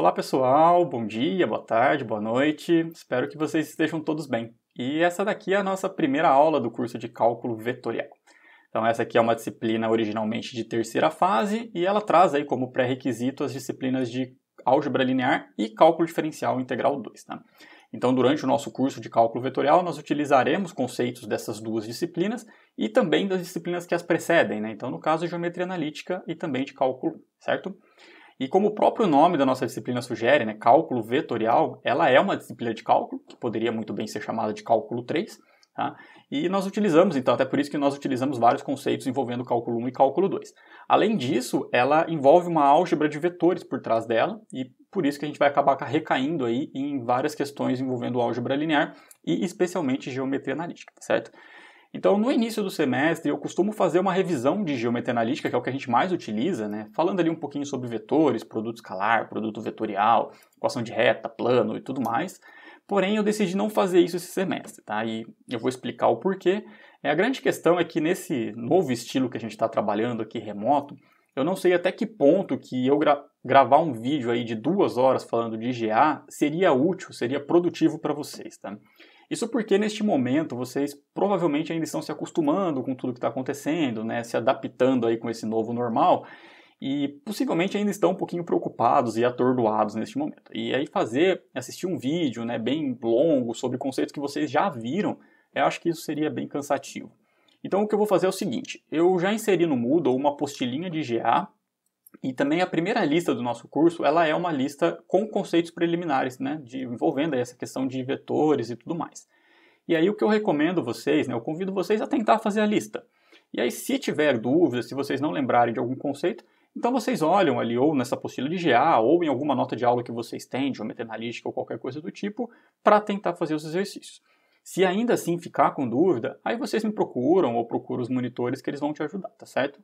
Olá pessoal, bom dia, boa tarde, boa noite, espero que vocês estejam todos bem. E essa daqui é a nossa primeira aula do curso de Cálculo Vetorial. Então essa aqui é uma disciplina originalmente de terceira fase e ela traz aí como pré-requisito as disciplinas de Álgebra Linear e Cálculo Diferencial Integral 2. Tá? Então durante o nosso curso de Cálculo Vetorial nós utilizaremos conceitos dessas duas disciplinas e também das disciplinas que as precedem, né? Então no caso Geometria Analítica e também de Cálculo, certo? E como o próprio nome da nossa disciplina sugere, né, cálculo vetorial, ela é uma disciplina de cálculo, que poderia muito bem ser chamada de cálculo 3, tá? E nós utilizamos, então, até por isso que nós utilizamos vários conceitos envolvendo cálculo 1 e cálculo 2. Além disso, ela envolve uma álgebra de vetores por trás dela, e por isso que a gente vai acabar recaindo aí em várias questões envolvendo álgebra linear e especialmente geometria analítica, certo? Então, no início do semestre, eu costumo fazer uma revisão de geometria analítica, que é o que a gente mais utiliza, né? Falando ali um pouquinho sobre vetores, produto escalar, produto vetorial, equação de reta, plano e tudo mais. Porém, eu decidi não fazer isso esse semestre, tá? E eu vou explicar o porquê. A grande questão é que nesse novo estilo que a gente está trabalhando aqui remoto, eu não sei até que ponto que eu gravar um vídeo aí de 2 horas falando de GA seria útil, seria produtivo para vocês, tá? Isso porque neste momento vocês provavelmente ainda estão se acostumando com tudo que está acontecendo, né, se adaptando aí com esse novo normal e possivelmente ainda estão um pouquinho preocupados e atordoados neste momento. E aí assistir um vídeo, né, bem longo sobre conceitos que vocês já viram, eu acho que isso seria bem cansativo. Então o que eu vou fazer é o seguinte, eu já inseri no Moodle uma apostilinha de GA e também a primeira lista do nosso curso, ela é uma lista com conceitos preliminares, né, envolvendo aí essa questão de vetores e tudo mais. E aí o que eu recomendo vocês, né, eu convido vocês a tentar fazer a lista. E aí se tiver dúvidas, se vocês não lembrarem de algum conceito, então vocês olham ali ou nessa apostila de GA ou em alguma nota de aula que vocês têm, de geometria analítica ou qualquer coisa do tipo, para tentar fazer os exercícios. Se ainda assim ficar com dúvida, aí vocês me procuram ou procuram os monitores que eles vão te ajudar, tá certo?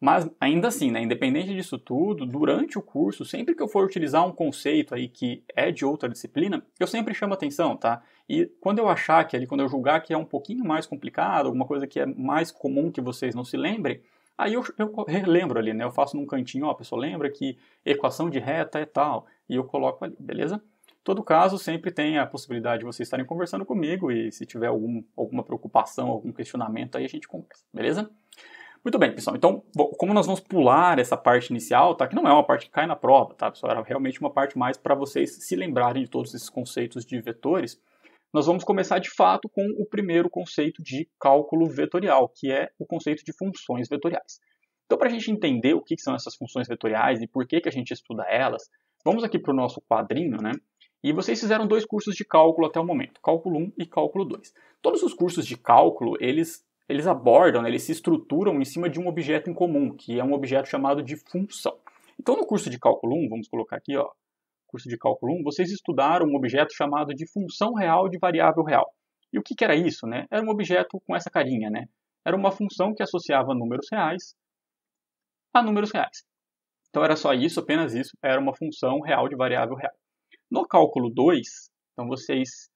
Mas ainda assim, né, independente disso tudo, durante o curso, sempre que eu for utilizar um conceito aí que é de outra disciplina, eu sempre chamo atenção, tá? E quando eu achar que ali, quando eu julgar que é um pouquinho mais complicado, alguma coisa que é mais comum que vocês não se lembrem, aí eu relembro ali, né? Eu faço num cantinho, ó, a pessoa lembra que equação de reta é tal, e eu coloco ali, beleza? Em todo caso, sempre tem a possibilidade de vocês estarem conversando comigo e se tiver alguma preocupação, algum questionamento, aí a gente conversa, beleza? Muito bem, pessoal. Então, como nós vamos pular essa parte inicial, tá? Que não é uma parte que cai na prova, tá, pessoal? Era realmente uma parte mais para vocês se lembrarem de todos esses conceitos de vetores. Nós vamos começar, de fato, com o primeiro conceito de cálculo vetorial, que é o conceito de funções vetoriais. Então, para a gente entender o que são essas funções vetoriais e por que a gente estuda elas, vamos aqui para o nosso quadrinho, né? E vocês fizeram 2 cursos de cálculo até o momento, cálculo 1 e cálculo 2. Todos os cursos de cálculo, eles abordam, né, eles se estruturam em cima de um objeto em comum, que é um objeto chamado de função. Então, no curso de cálculo 1, vamos colocar aqui, ó, curso de cálculo 1, vocês estudaram um objeto chamado de função real de variável real. E o que era isso, né? Era um objeto com essa carinha, né? Era uma função que associava números reais a números reais. Então, era só isso, apenas isso, era uma função real de variável real. No cálculo 2, então vocês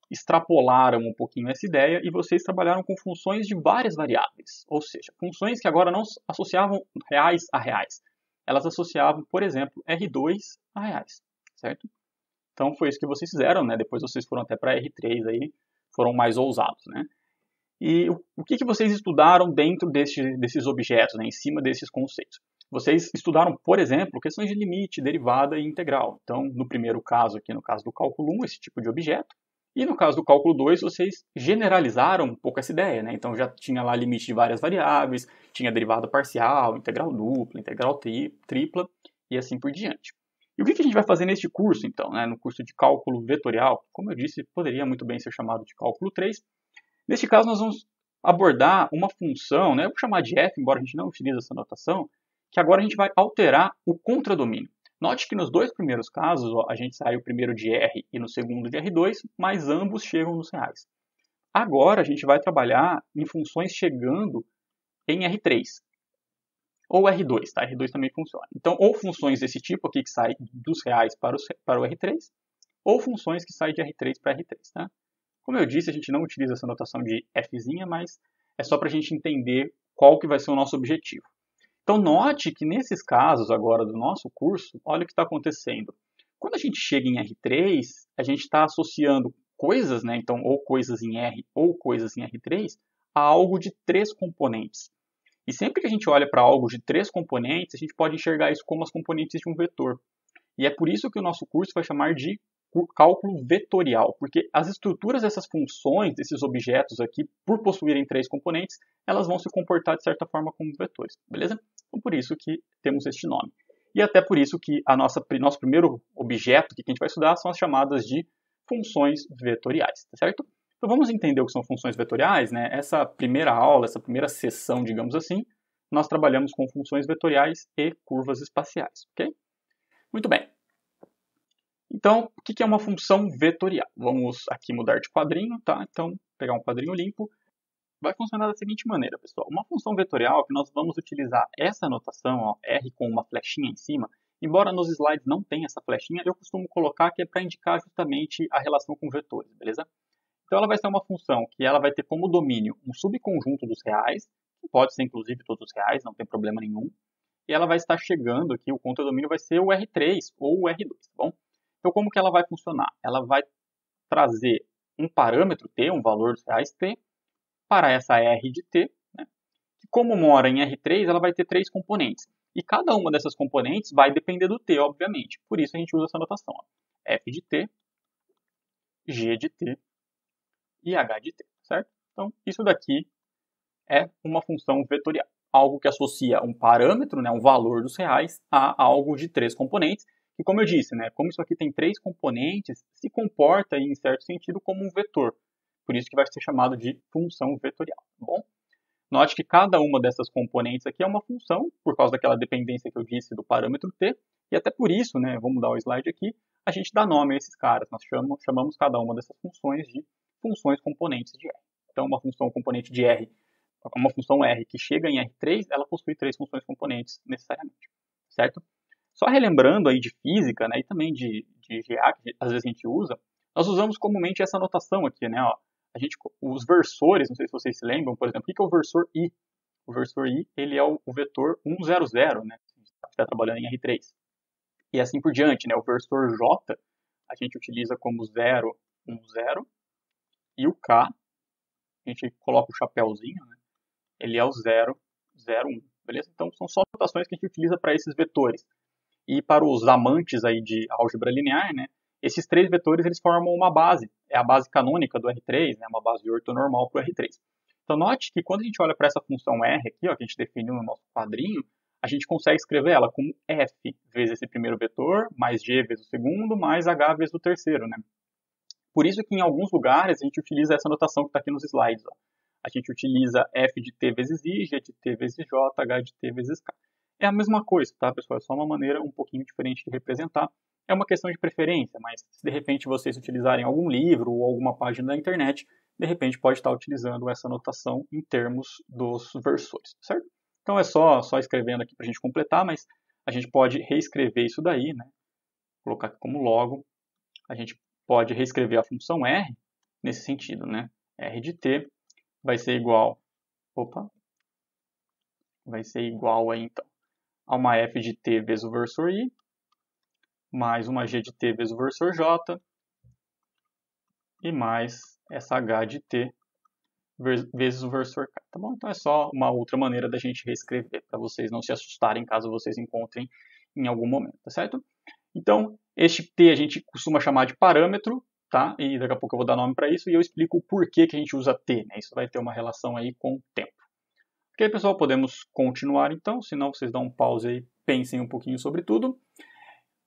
extrapolaram um pouquinho essa ideia e vocês trabalharam com funções de várias variáveis, ou seja, funções que agora não associavam reais a reais. Elas associavam, por exemplo, R2 a reais, certo? Então foi isso que vocês fizeram, né? Depois vocês foram até para R3 aí, foram mais ousados, né? E o que vocês estudaram dentro desses objetos, né? Em cima desses conceitos? Vocês estudaram, por exemplo, questões de limite, derivada e integral. Então, no primeiro caso aqui, no caso do cálculo 1, esse tipo de objeto. E no caso do cálculo 2, vocês generalizaram um pouco essa ideia, né? Então já tinha lá limite de várias variáveis, tinha derivada parcial, integral dupla, integral tripla e assim por diante. E o que a gente vai fazer neste curso, então, né? No curso de cálculo vetorial? Como eu disse, poderia muito bem ser chamado de cálculo 3. Neste caso, nós vamos abordar uma função, né? Eu vou chamar de f, embora a gente não utilize essa notação, que agora a gente vai alterar o contradomínio. Note que nos 2 primeiros casos, ó, a gente saiu primeiro de R e no segundo de R2, mas ambos chegam nos reais. Agora a gente vai trabalhar em funções chegando em R3. Ou R2, tá? R2 também funciona. Então, ou funções desse tipo aqui que saem dos reais para o R3, ou funções que saem de R3 para R3, tá? Como eu disse, a gente não utiliza essa notação de Fzinha, mas é só para a gente entender qual que vai ser o nosso objetivo. Então, note que nesses casos agora do nosso curso, olha o que está acontecendo. Quando a gente chega em R3, a gente está associando coisas, né? Então, ou coisas em R ou coisas em R3, a algo de 3 componentes. E sempre que a gente olha para algo de 3 componentes, a gente pode enxergar isso como as componentes de um vetor. E é por isso que o nosso curso vai chamar de cálculo vetorial, porque as estruturas dessas funções, desses objetos aqui, por possuírem 3 componentes, elas vão se comportar de certa forma como vetores, beleza? Então por isso que temos este nome. E até por isso que nosso primeiro objeto que a gente vai estudar são as chamadas de funções vetoriais, tá certo? Então vamos entender o que são funções vetoriais, né? Essa primeira aula, essa primeira sessão, digamos assim, nós trabalhamos com funções vetoriais e curvas espaciais, ok? Muito bem. Então, o que é uma função vetorial? Vamos aqui mudar de quadrinho, tá? Então, pegar um quadrinho limpo. Vai funcionar da seguinte maneira, pessoal. Uma função vetorial que nós vamos utilizar essa notação, ó, R com uma flechinha em cima. Embora nos slides não tenha essa flechinha, eu costumo colocar que é para indicar justamente a relação com vetores, beleza? Então, ela vai ser uma função que ela vai ter como domínio um subconjunto dos reais, que pode ser inclusive todos os reais, não tem problema nenhum. E ela vai estar chegando aqui, o contradomínio vai ser o R3 ou o R2, tá bom? Então, como que ela vai funcionar? Ela vai trazer um parâmetro t, um valor dos reais t, para essa R de t, né? Que como mora em R3, ela vai ter 3 componentes. E cada uma dessas componentes vai depender do t, obviamente. Por isso a gente usa essa notação. Ó. F de t, G de t e H de t, certo? Então, isso daqui é uma função vetorial. Algo que associa um parâmetro, né, um valor dos reais, a algo de 3 componentes. E como eu disse, né, como isso aqui tem 3 componentes, se comporta, em certo sentido, como um vetor. Por isso que vai ser chamado de função vetorial. Tá bom? Note que cada uma dessas componentes aqui é uma função, por causa daquela dependência que eu disse do parâmetro t. E até por isso, né, vou mudar o slide aqui, a gente dá nome a esses caras. Nós chamamos cada uma dessas funções de funções componentes de R. Então, uma função componente de R, uma função R que chega em R3, ela possui 3 funções componentes necessariamente. Certo? Só relembrando aí de física, né, e também de GA, que às vezes a gente usa, nós usamos comumente essa notação aqui, né, ó. Os versores, não sei se vocês se lembram, por exemplo, o que é o versor I? O versor I, ele é o vetor 100, né, que está trabalhando em R3. E assim por diante, né, o versor J, a gente utiliza como 0, 1, 0, e o K, a gente coloca o chapéuzinho, né, ele é o 0, 0, 1, beleza? Então, são só notações que a gente utiliza para esses vetores. E para os amantes aí de álgebra linear, né, esses 3 vetores eles formam uma base. É a base canônica do R3, né, uma base ortonormal para o R3. Então note que quando a gente olha para essa função R aqui, ó, que a gente definiu no nosso quadrinho, a gente consegue escrever ela como F vezes esse primeiro vetor, mais G vezes o segundo, mais H vezes o terceiro. Né? Por isso que em alguns lugares a gente utiliza essa notação que está aqui nos slides. Ó. A gente utiliza F de t vezes I, G de t vezes J, H de t vezes K. É a mesma coisa, tá, pessoal? É só uma maneira um pouquinho diferente de representar. É uma questão de preferência, mas se de repente vocês utilizarem algum livro ou alguma página da internet, de repente pode estar utilizando essa notação em termos dos versores, certo? Então é só escrevendo aqui para a gente completar, mas a gente pode reescrever isso daí, né? Colocar aqui como logo. A gente pode reescrever a função R nesse sentido, né? R de t vai ser igual, vai ser igual aí então a uma f de t vezes o versor I, mais uma g de t vezes o versor J, e mais essa h de t vezes o versor K, tá bom? Então é só uma outra maneira da gente reescrever, para vocês não se assustarem caso vocês encontrem em algum momento, tá certo? Então, este t a gente costuma chamar de parâmetro, tá? E daqui a pouco eu vou dar nome para isso e eu explico o porquê que a gente usa t, né? Isso vai ter uma relação aí com o tempo. Ok, pessoal, podemos continuar então, senão vocês dão um pause aí, pensem um pouquinho sobre tudo.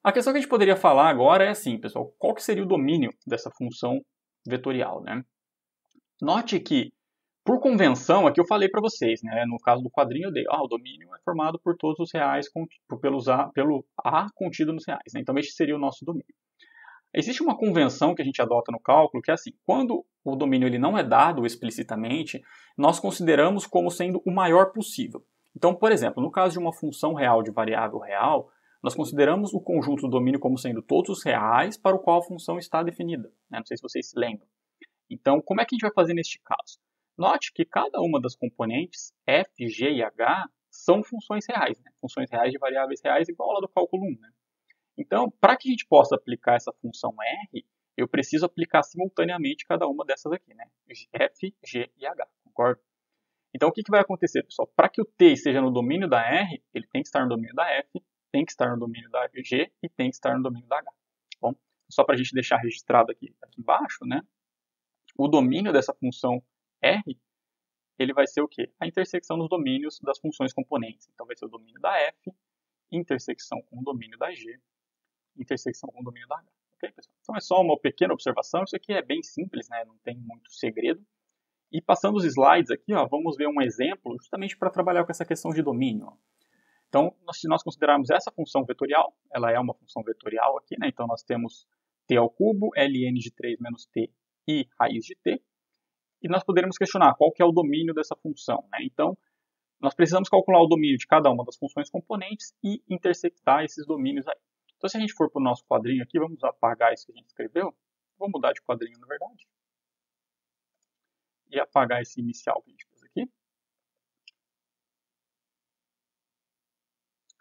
A questão que a gente poderia falar agora é assim, pessoal, qual que seria o domínio dessa função vetorial, né? Note que, por convenção, aqui eu falei para vocês, né? No caso do quadrinho eu dei, o domínio é formado por todos os reais, pelo A contido nos reais, né? Então este seria o nosso domínio. Existe uma convenção que a gente adota no cálculo que é assim, quando o domínio ele não é dado explicitamente, nós consideramos como sendo o maior possível. Então, por exemplo, no caso de uma função real de variável real, nós consideramos o conjunto do domínio como sendo todos os reais para o qual a função está definida. Né? Não sei se vocês se lembram. Então, como é que a gente vai fazer neste caso? Note que cada uma das componentes f, g e h são funções reais. Né? Funções reais de variáveis reais igual a lá do cálculo 1. Né? Então, para que a gente possa aplicar essa função R, eu preciso aplicar simultaneamente cada uma dessas aqui, né? F, G e H, concorda? Então, o que vai acontecer, pessoal? Para que o t esteja no domínio da R, ele tem que estar no domínio da F, tem que estar no domínio da G e tem que estar no domínio da H. Bom, só para a gente deixar registrado aqui embaixo, né? O domínio dessa função R, ele vai ser o quê? A intersecção dos domínios das funções componentes. Então, vai ser o domínio da F, intersecção com o domínio da G, intersecção com o domínio da H. Ok, pessoal? Então, é só uma pequena observação. Isso aqui é bem simples, né? Não tem muito segredo. E passando os slides aqui, ó, vamos ver um exemplo justamente para trabalhar com essa questão de domínio. Ó. Então, se nós considerarmos essa função vetorial, ela é uma função vetorial aqui, né? Então, nós temos t ao cubo, ln de 3 menos t e raiz de t. E nós poderíamos questionar qual que é o domínio dessa função, né? Então, nós precisamos calcular o domínio de cada uma das funções componentes e intersectar esses domínios aí. Então, se a gente for para o nosso quadrinho aqui, vamos apagar isso que a gente escreveu. Vou mudar de quadrinho, na verdade. E apagar esse inicial que a gente fez aqui.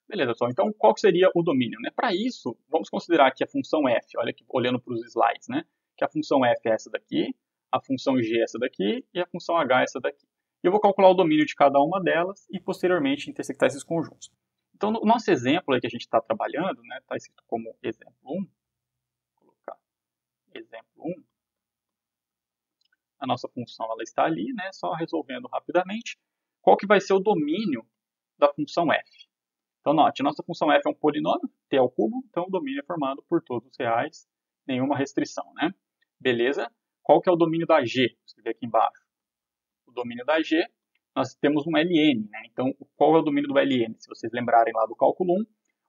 Beleza, pessoal. Então, qual seria o domínio? Né? Para isso, vamos considerar que a função f, olha aqui, olhando para os slides, né? Que a função f é essa daqui, a função g é essa daqui e a função h é essa daqui. E eu vou calcular o domínio de cada uma delas e, posteriormente, intersectar esses conjuntos. Então, no nosso exemplo aí que a gente está trabalhando, né? Está escrito como exemplo 1. Vou colocar exemplo 1. A nossa função ela está ali, né? Só resolvendo rapidamente. Qual que vai ser o domínio da função f? Então, note, nossa função f é um polinômio, t ao cubo, então o domínio é formado por todos os reais, nenhuma restrição, né? Beleza? Qual que é o domínio da g? Vou escrever aqui embaixo. O domínio da g, nós temos um ln, né? Então, qual é o domínio do ln? Se vocês lembrarem lá do cálculo 1,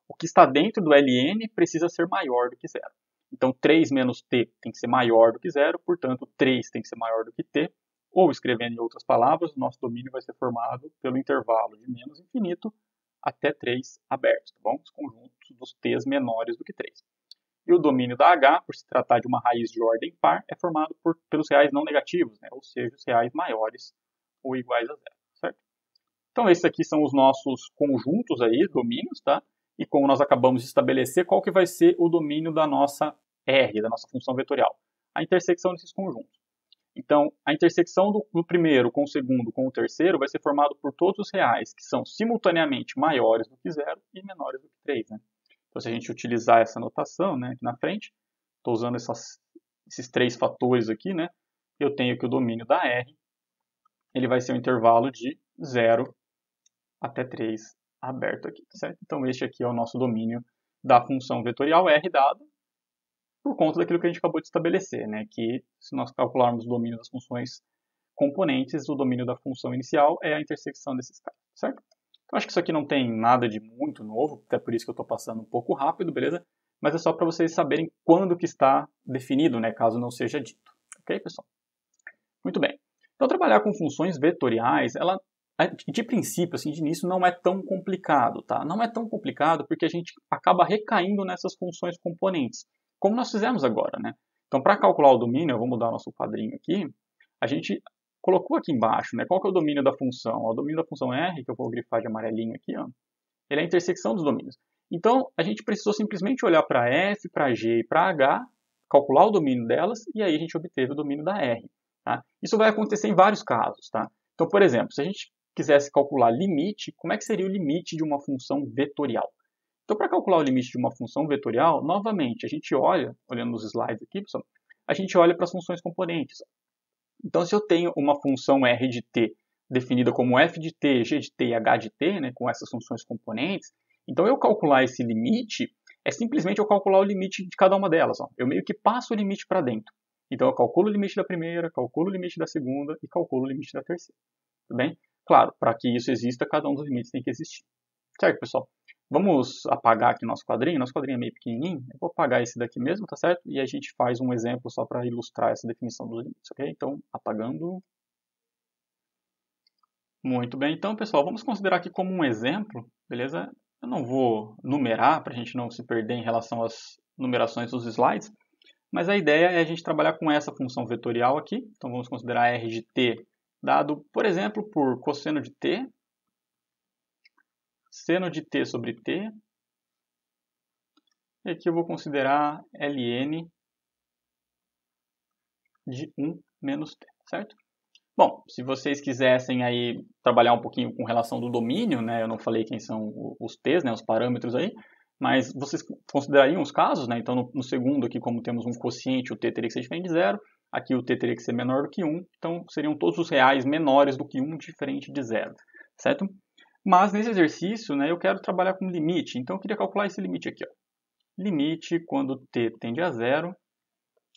o que está dentro do ln precisa ser maior do que zero. Então, 3 menos t tem que ser maior do que zero, portanto, 3 tem que ser maior do que t, ou escrevendo em outras palavras, o nosso domínio vai ser formado pelo intervalo de menos infinito até 3 abertos, tá bom? Os conjuntos dos t's menores do que 3. E o domínio da H, por se tratar de uma raiz de ordem par, é formado pelos reais não negativos, né? Ou seja, os reais maiores ou iguais a zero, certo? Então, esses aqui são os nossos conjuntos aí, domínios, tá? E como nós acabamos de estabelecer, qual que vai ser o domínio da nossa R, da nossa função vetorial? A intersecção desses conjuntos. Então, a intersecção do primeiro com o segundo com o terceiro vai ser formado por todos os reais que são simultaneamente maiores do que zero e menores do que 3. Né? Então, se a gente utilizar essa notação, né, aqui na frente, estou usando esses três fatores aqui, né, eu tenho que o domínio da R ele vai ser um intervalo de 0 até 3 aberto aqui, certo? Então, este aqui é o nosso domínio da função vetorial R dado por conta daquilo que a gente acabou de estabelecer, né? Que se nós calcularmos o domínio das funções componentes, o domínio da função inicial é a intersecção desses caras, certo? Então, acho que isso aqui não tem nada de muito novo, até por isso que eu estou passando um pouco rápido, beleza? Mas é só para vocês saberem quando que está definido, né? Caso não seja dito. Ok, pessoal? Muito bem. Então, trabalhar com funções vetoriais, ela, de princípio, assim, de início, não é tão complicado, tá? Não é tão complicado porque a gente acaba recaindo nessas funções componentes, como nós fizemos agora, né? Então, para calcular o domínio, eu vou mudar o nosso quadrinho aqui, a gente colocou aqui embaixo, né? Qual que é o domínio da função? O domínio da função R, que eu vou grifar de amarelinho aqui, ó, ele é a intersecção dos domínios. Então, a gente precisou simplesmente olhar para F, para G e para H, calcular o domínio delas, e aí a gente obteve o domínio da R. Tá? Isso vai acontecer em vários casos. Tá? Então, por exemplo, se a gente quisesse calcular limite, como é que seria o limite de uma função vetorial? Então, para calcular o limite de uma função vetorial, novamente, a gente olha, olhando nos slides aqui, pessoal, a gente olha para as funções componentes. Então, se eu tenho uma função R de t definida como f de t, g de t e h de t, né, com essas funções componentes, então eu calcular esse limite é simplesmente eu calcular o limite de cada uma delas. Ó. Eu meio que passo o limite para dentro. Então, eu calculo o limite da primeira, calculo o limite da segunda e calculo o limite da terceira. Tudo bem? Claro, para que isso exista, cada um dos limites tem que existir. Certo, pessoal? Vamos apagar aqui nosso quadrinho. Nosso quadrinho é meio pequenininho. Eu vou apagar esse daqui mesmo, tá certo? E a gente faz um exemplo só para ilustrar essa definição dos limites, ok? Então, apagando. Muito bem. Então, pessoal, vamos considerar aqui como um exemplo, beleza? Eu não vou numerar para a gente não se perder em relação às numerações dos slides, mas a ideia é a gente trabalhar com essa função vetorial aqui. Então, vamos considerar R de t dado, por exemplo, por cosseno de t, seno de t sobre t, E aqui eu vou considerar ln de 1 menos t, certo? Bom, se vocês quisessem aí trabalhar um pouquinho com relação do domínio, né, eu não falei quem são os t's, né, os parâmetros aí, mas vocês considerariam os casos, né? Então no segundo aqui, como temos um quociente, o t teria que ser diferente de 0, aqui o t teria que ser menor do que 1, então seriam todos os reais menores do que 1 diferente de 0, certo? Mas nesse exercício, né, eu quero trabalhar com limite, então eu queria calcular esse limite aqui, ó. Limite quando t tende a 0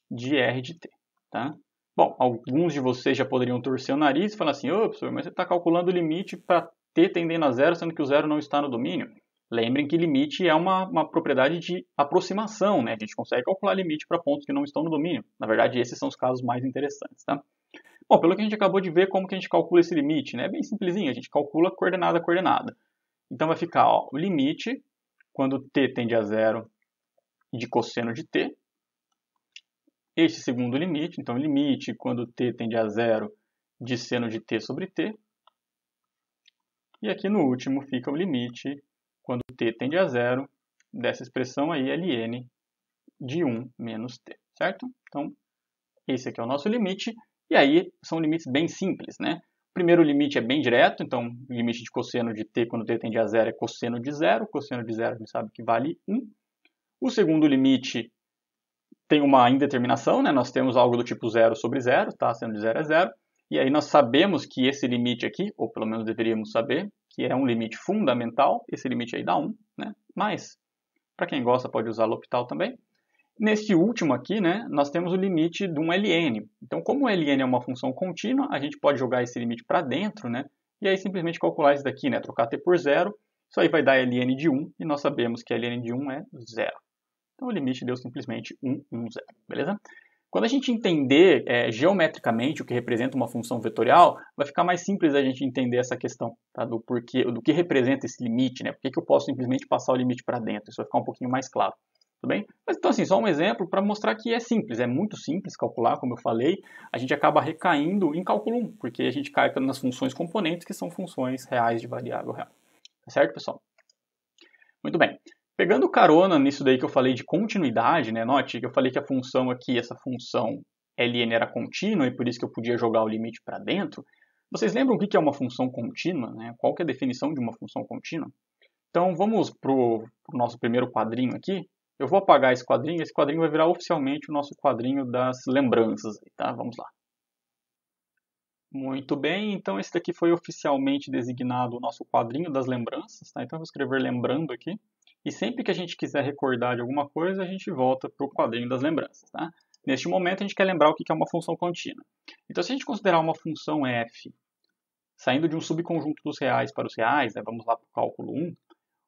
de r de t, tá? Bom, alguns de vocês já poderiam torcer o nariz e falar assim, ô, professor, mas você está calculando o limite para t tendendo a 0, sendo que o 0 não está no domínio. Lembrem que limite é uma propriedade de aproximação, né? A gente consegue calcular limite para pontos que não estão no domínio. Na verdade, esses são os casos mais interessantes, tá? Bom, pelo que a gente acabou de ver, como que a gente calcula esse limite, né? É bem simplesinho, a gente calcula coordenada a coordenada. Então vai ficar, ó, o limite, quando t tende a 0 de cosseno de t. Este segundo limite, então limite quando t tende a 0 de seno de t sobre t. E aqui no último fica o limite quando t tende a 0 dessa expressão aí, ln de 1 menos t, certo? Então, esse aqui é o nosso limite, e aí são limites bem simples, né? O primeiro limite é bem direto, então o limite de cosseno de t quando t tende a 0 é cosseno de 0, cosseno de 0 a gente sabe que vale 1. O segundo limite tem uma indeterminação, né? Nós temos algo do tipo 0 sobre 0, tá? Seno de 0 é 0, e aí nós sabemos que esse limite aqui, ou pelo menos deveríamos saber, que é um limite fundamental, esse limite aí dá 1, né? Mas, para quem gosta, pode usar L'Hopital também. Neste último aqui, né, nós temos o limite de um ln. Então, como o ln é uma função contínua, a gente pode jogar esse limite para dentro, né? E aí simplesmente calcular isso daqui, né? Trocar t por 0, isso aí vai dar ln de 1, e nós sabemos que ln de 1 é 0. Então, o limite deu simplesmente 1, 1, 0, beleza? Quando a gente entender geometricamente o que representa uma função vetorial, vai ficar mais simples a gente entender essa questão, tá? do que representa esse limite, né? Por que eu posso simplesmente passar o limite para dentro? Isso vai ficar um pouquinho mais claro, tudo bem? Mas então, assim, só um exemplo para mostrar que é simples, é muito simples calcular, como eu falei, a gente acaba recaindo em cálculo 1, porque a gente cai nas funções componentes, que são funções reais de variável real. Tá certo, pessoal? Muito bem. Pegando carona nisso daí que eu falei de continuidade, né? Note que eu falei que a função aqui, essa função ln era contínua e por isso que eu podia jogar o limite para dentro. Vocês lembram o que é uma função contínua, né? Qual que é a definição de uma função contínua? Então vamos para o nosso primeiro quadrinho aqui. Eu vou apagar esse quadrinho vai virar oficialmente o nosso quadrinho das lembranças, tá? Vamos lá. Muito bem, então esse daqui foi oficialmente designado o nosso quadrinho das lembranças, tá? Então eu vou escrever lembrando aqui. E sempre que a gente quiser recordar de alguma coisa, a gente volta para o quadrinho das lembranças, tá? Neste momento, a gente quer lembrar o que é uma função contínua. Então, se a gente considerar uma função f saindo de um subconjunto dos reais para os reais, né, vamos lá para o cálculo 1, o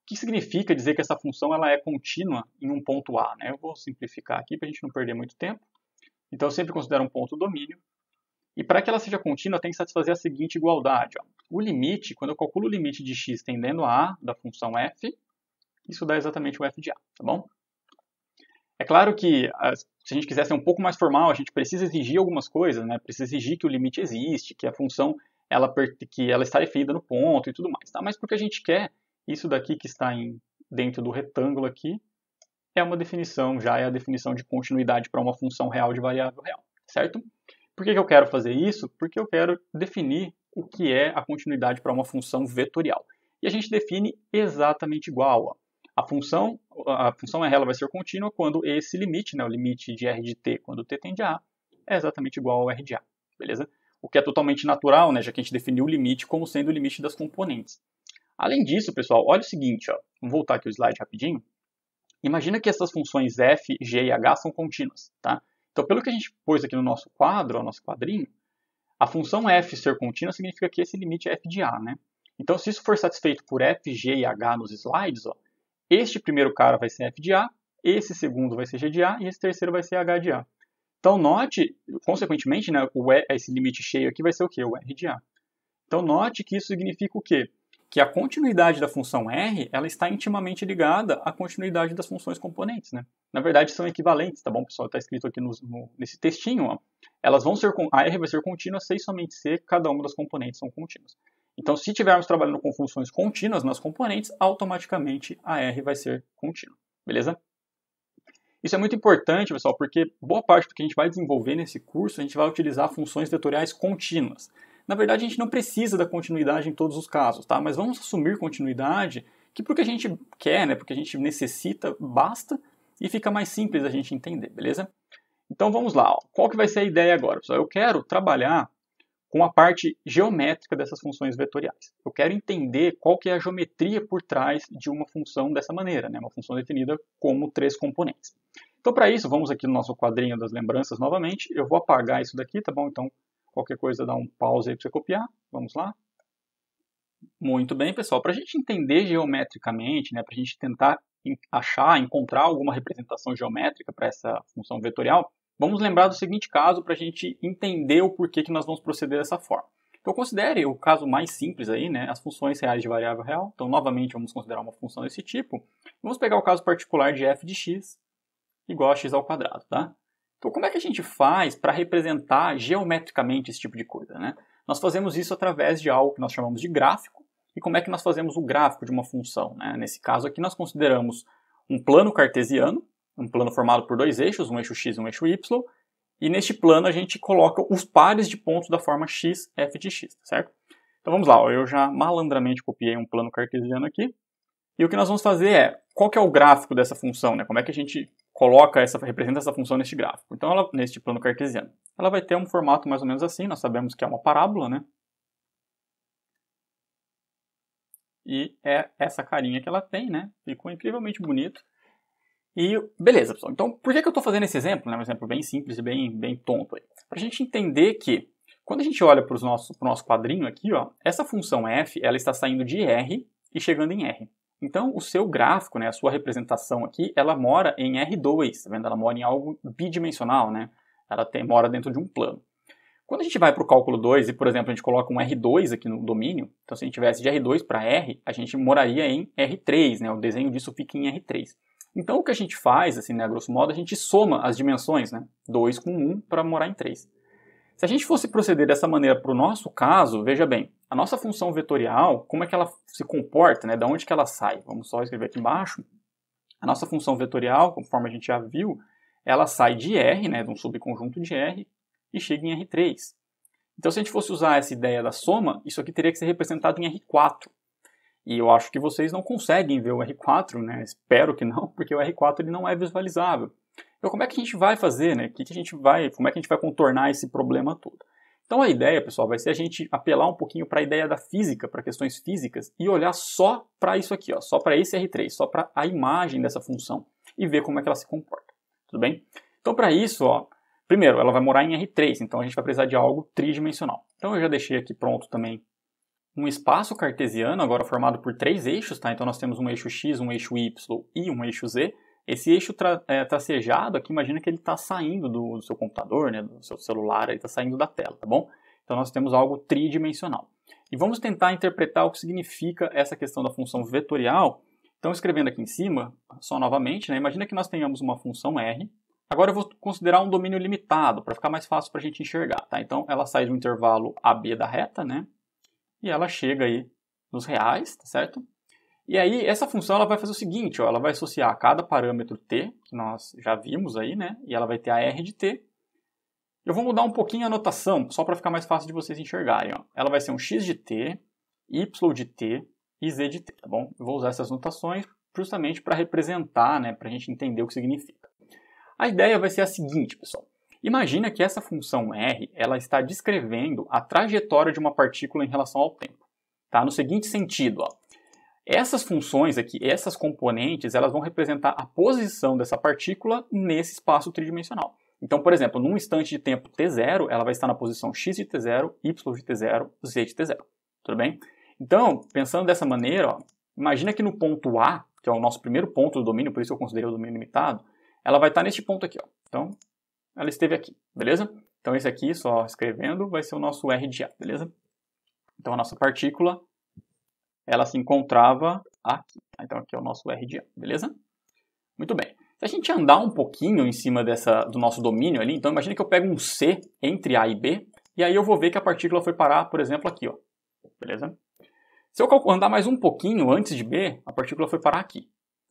que significa dizer que essa função ela é contínua em um ponto A, né? Eu vou simplificar aqui para a gente não perder muito tempo. Então, eu sempre considero um ponto domínio. E para que ela seja contínua, tem que satisfazer a seguinte igualdade. Ó. O limite, quando eu calculo o limite de x tendendo a A da função f, isso dá exatamente o f de A, tá bom? É claro que se a gente quiser ser um pouco mais formal, a gente precisa exigir algumas coisas, né? Precisa exigir que o limite existe, que a função que ela está definida no ponto e tudo mais, tá? Mas porque a gente quer, isso daqui que está dentro do retângulo aqui, é uma definição, já é a definição de continuidade para uma função real de variável real, certo? Por que eu quero fazer isso? Porque eu quero definir o que é a continuidade para uma função vetorial. E a gente define exatamente igual, ó. A função R ela vai ser contínua quando esse limite, né, o limite de R de t quando t tende a A, é exatamente igual ao R de A, beleza? O que é totalmente natural, né, já que a gente definiu o limite como sendo o limite das componentes. Além disso, pessoal, olha o seguinte, ó, vamos voltar aqui o slide rapidinho. Imagina que essas funções f, g e h são contínuas, tá? Então, pelo que a gente pôs aqui no nosso quadro, nosso quadrinho, a função f ser contínua significa que esse limite é f de A, né? Então, se isso for satisfeito por f, g e h nos slides, ó, este primeiro cara vai ser f de A, esse segundo vai ser g de A e esse terceiro vai ser h de A. Então, note, consequentemente, né, esse limite cheio aqui vai ser o quê? O r de A. Então, note que isso significa o quê? Que a continuidade da função r ela está intimamente ligada à continuidade das funções componentes, né? Na verdade, são equivalentes, tá bom, pessoal? Está escrito aqui nesse textinho, ó. A r vai ser contínua se e somente se cada uma das componentes são contínuas. Então, se estivermos trabalhando com funções contínuas nas componentes, automaticamente a R vai ser contínua, beleza? Isso é muito importante, pessoal, porque boa parte do que a gente vai desenvolver nesse curso, a gente vai utilizar funções vetoriais contínuas. Na verdade, a gente não precisa da continuidade em todos os casos, tá? Mas vamos assumir continuidade, que porque a gente quer, né, porque a gente necessita, basta, e fica mais simples a gente entender, beleza? Então vamos lá, ó. Qual que vai ser a ideia agora, pessoal? Eu quero trabalhar com a parte geométrica dessas funções vetoriais. Eu quero entender qual que é a geometria por trás de uma função dessa maneira, né? Uma função definida como 3 componentes. Então, para isso, vamos aqui no nosso quadrinho das lembranças novamente. Eu vou apagar isso daqui, tá bom? Então, qualquer coisa dá um pause aí para você copiar. Vamos lá. Muito bem, pessoal. Para a gente entender geometricamente, né? Para a gente tentar encontrar alguma representação geométrica para essa função vetorial, vamos lembrar do seguinte caso para a gente entender o porquê que nós vamos proceder dessa forma. Então, considere o caso mais simples aí, né, as funções reais de variável real. Então, novamente, vamos considerar uma função desse tipo. Vamos pegar o caso particular de f de x igual a x ao quadrado, tá? Então, como é que a gente faz para representar geometricamente esse tipo de coisa, né? Nós fazemos isso através de algo que nós chamamos de gráfico. E como é que nós fazemos o gráfico de uma função, né? Nesse caso aqui, nós consideramos um plano cartesiano, um plano formado por 2 eixos, um eixo x e um eixo y, e neste plano a gente coloca os pares de pontos da forma x, f de x, certo? Então vamos lá, eu já malandramente copiei um plano cartesiano aqui, e o que nós vamos fazer é, qual que é o gráfico dessa função, né? Como é que a gente representa essa função neste gráfico? Então, neste plano cartesiano, ela vai ter um formato mais ou menos assim, nós sabemos que é uma parábola, né? E é essa carinha que ela tem, né? Ficou incrivelmente bonito. E beleza, pessoal. Então, por que eu estou fazendo esse exemplo? Né? Um exemplo bem simples e bem tonto. Para a gente entender que, quando a gente olha para o nosso quadrinho aqui, ó, essa função f ela está saindo de R e chegando em R. Então, o seu gráfico, né, a sua representação aqui, ela mora em R2, tá vendo? Ela mora em algo bidimensional, né? Ela mora dentro de um plano. Quando a gente vai para o cálculo 2 e, por exemplo, a gente coloca um R2 aqui no domínio, então se a gente tivesse de R2 para R, a gente moraria em R3, né? O desenho disso fica em R3. Então o que a gente faz, assim, né, a grosso modo, a gente soma as dimensões, né? 2 com 1 para morar em 3. Se a gente fosse proceder dessa maneira para o nosso caso, veja bem, a nossa função vetorial, como é que ela se comporta, né? Da onde que ela sai? Vamos só escrever aqui embaixo. A nossa função vetorial, conforme a gente já viu, ela sai de R, né, de um subconjunto de R, e chega em R3. Então, se a gente fosse usar essa ideia da soma, isso aqui teria que ser representado em R4. E eu acho que vocês não conseguem ver o R4, né? Espero que não, porque o R4 ele não é visualizável. Então, como é que a gente vai fazer, né? Como é que a gente vai contornar esse problema todo? Então, a ideia, pessoal, vai ser a gente apelar um pouquinho para a ideia da física, para questões físicas, e olhar só para isso aqui, ó, só para esse R3, só para a imagem dessa função, e ver como é que ela se comporta. Tudo bem? Então, para isso, ó, primeiro, ela vai morar em R3, então a gente vai precisar de algo tridimensional. Então eu já deixei aqui pronto também um espaço cartesiano, agora formado por 3 eixos, tá? Então nós temos um eixo x, um eixo y e um eixo z. Esse eixo tracejado aqui, imagina que ele está saindo do seu computador, né, do seu celular, ele está saindo da tela, tá bom? Então nós temos algo tridimensional. E vamos tentar interpretar o que significa essa questão da função vetorial. Então escrevendo aqui em cima, só novamente, né, imagina que nós tenhamos uma função r. Agora eu vou considerar um domínio limitado, para ficar mais fácil para a gente enxergar, tá? Então ela sai do intervalo AB da reta, né? E ela chega aí nos reais, tá certo? E aí essa função ela vai fazer o seguinte, ó, ela vai associar cada parâmetro t, que nós já vimos aí, né? E ela vai ter a r de t. Eu vou mudar um pouquinho a notação, só para ficar mais fácil de vocês enxergarem, ó. Ela vai ser um x de t, y de t e z de t, tá bom? Eu vou usar essas notações justamente para representar, né? Para a gente entender o que significa. A ideia vai ser a seguinte, pessoal. Imagina que essa função r ela está descrevendo a trajetória de uma partícula em relação ao tempo. Tá? No seguinte sentido, ó, essas funções aqui, essas componentes, elas vão representar a posição dessa partícula nesse espaço tridimensional. Então, por exemplo, num instante de tempo t0, ela vai estar na posição x de t0, y de t0, z de t0. Tudo bem? Então, pensando dessa maneira, ó, imagina que no ponto A, que é o nosso primeiro ponto do domínio, por isso eu considerei o domínio limitado, ela vai estar neste ponto aqui, ó. Então, ela esteve aqui, beleza? Então, esse aqui, só escrevendo, vai ser o nosso R de A, beleza? Então, a nossa partícula, ela se encontrava aqui. Então, aqui é o nosso R de A, beleza? Muito bem. Se a gente andar um pouquinho em cima do nosso domínio ali, então, imagina que eu pego um C entre A e B, e aí eu vou ver que a partícula foi parar, por exemplo, aqui, ó. Beleza? Se eu andar mais um pouquinho antes de B, a partícula foi parar aqui.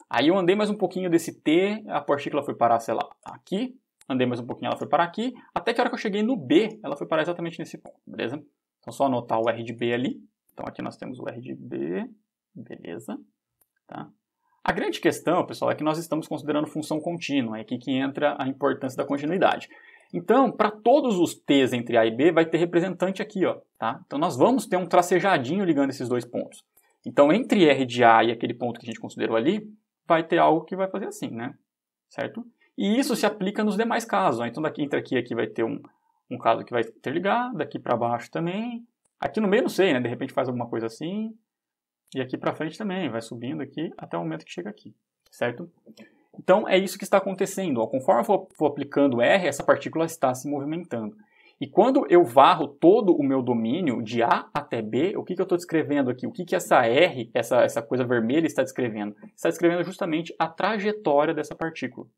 Aí eu andei mais um pouquinho desse T, a partícula foi parar, sei lá, aqui. Andei mais um pouquinho, ela foi parar aqui. Até que a hora que eu cheguei no B, ela foi parar exatamente nesse ponto, beleza? Então só anotar o R de B ali. Então aqui nós temos o R de B, beleza. Tá? A grande questão, pessoal, é que nós estamos considerando função contínua. É aqui que entra a importância da continuidade. Então, para todos os T's entre A e B, vai ter representante aqui, ó, tá? Então nós vamos ter um tracejadinho ligando esses dois pontos. Então, entre R de A e aquele ponto que a gente considerou ali, vai ter algo que vai fazer assim, né? Certo? E isso se aplica nos demais casos. Ó. Então, daqui entre aqui e aqui vai ter um caso que vai interligar, daqui para baixo também. Aqui no meio não sei, né? De repente faz alguma coisa assim. E aqui para frente também, vai subindo aqui até o momento que chega aqui, certo? Então, é isso que está acontecendo. Ó. Conforme eu for aplicando R, essa partícula está se movimentando. E quando eu varro todo o meu domínio de A até B, o que eu estou descrevendo aqui? O que essa R, essa coisa vermelha, está descrevendo? Está descrevendo justamente a trajetória dessa partícula.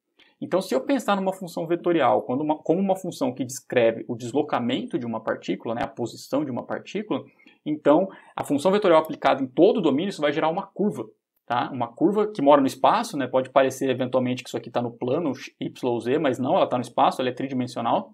Então, se eu pensar numa função vetorial como uma função que descreve o deslocamento de uma partícula, né, a posição de uma partícula, então a função vetorial aplicada em todo o domínio, isso vai gerar uma curva. Tá? Uma curva que mora no espaço, né? Pode parecer eventualmente que isso aqui está no plano YZ, mas não, ela está no espaço, ela é tridimensional.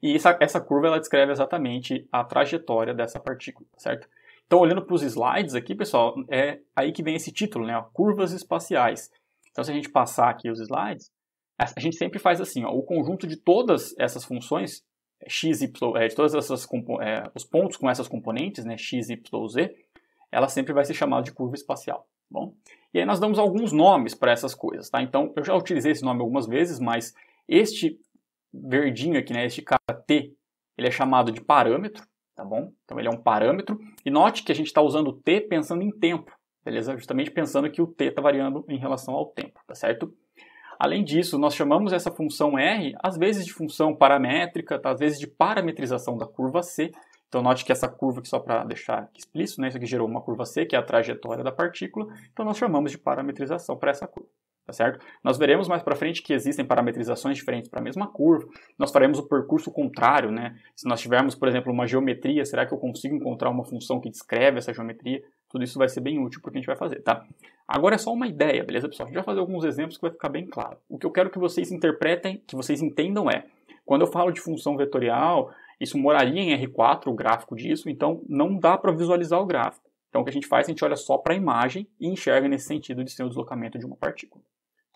E essa curva ela descreve exatamente a trajetória dessa partícula, certo? Então, olhando para os slides aqui, pessoal, é aí que vem esse título, né? Curvas espaciais. Então, se a gente passar aqui os slides, a gente sempre faz assim, ó, o conjunto de todas essas funções, x, y, de todas essas os pontos com essas componentes, né, x, y, z, ela sempre vai ser chamada de curva espacial. Bom? E aí nós damos alguns nomes para essas coisas, tá? Então, eu já utilizei esse nome algumas vezes, mas este verdinho aqui, né, este cara T, ele é chamado de parâmetro, tá bom? Então, ele é um parâmetro. E note que a gente está usando o T pensando em tempo, beleza? Justamente pensando que o T está variando em relação ao tempo, tá certo? Além disso, nós chamamos essa função R, às vezes de função paramétrica, tá? Às vezes de parametrização da curva C. Então, note que essa curva aqui, só para deixar explícito, né, isso aqui gerou uma curva C, que é a trajetória da partícula. Então, nós chamamos de parametrização para essa curva, tá certo? Nós veremos mais para frente que existem parametrizações diferentes para a mesma curva. Nós faremos o percurso contrário, né? Se nós tivermos, por exemplo, uma geometria, será que eu consigo encontrar uma função que descreve essa geometria? Tudo isso vai ser bem útil para o que a gente vai fazer, tá? Agora é só uma ideia, beleza, pessoal? A gente vai fazer alguns exemplos que vai ficar bem claro. O que eu quero que vocês interpretem, que vocês entendam é, quando eu falo de função vetorial, isso moraria em R4, o gráfico disso, então não dá para visualizar o gráfico. Então o que a gente faz, a gente olha só para a imagem e enxerga nesse sentido de ser o deslocamento de uma partícula.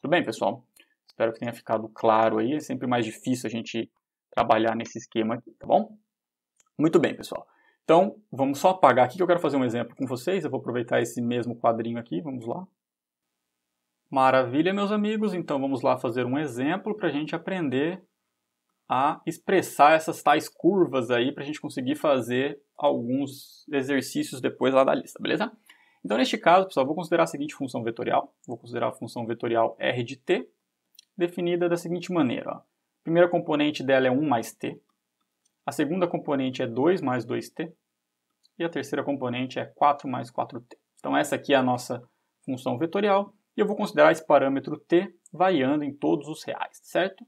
Tudo bem, pessoal? Espero que tenha ficado claro aí, é sempre mais difícil a gente trabalhar nesse esquema aqui, tá bom? Muito bem, pessoal. Então, vamos só apagar aqui que eu quero fazer um exemplo com vocês. Eu vou aproveitar esse mesmo quadrinho aqui, vamos lá. Maravilha, meus amigos. Então, vamos lá fazer um exemplo para a gente aprender a expressar essas tais curvas aí para a gente conseguir fazer alguns exercícios depois lá da lista, beleza? Então, neste caso, pessoal, eu vou considerar a seguinte função vetorial. Vou considerar a função vetorial R de t, definida da seguinte maneira. Ó. A primeira componente dela é 1 mais t. A segunda componente é 2 mais 2t. E a terceira componente é 4 mais 4t. Então, essa aqui é a nossa função vetorial. E eu vou considerar esse parâmetro t variando em todos os reais, certo?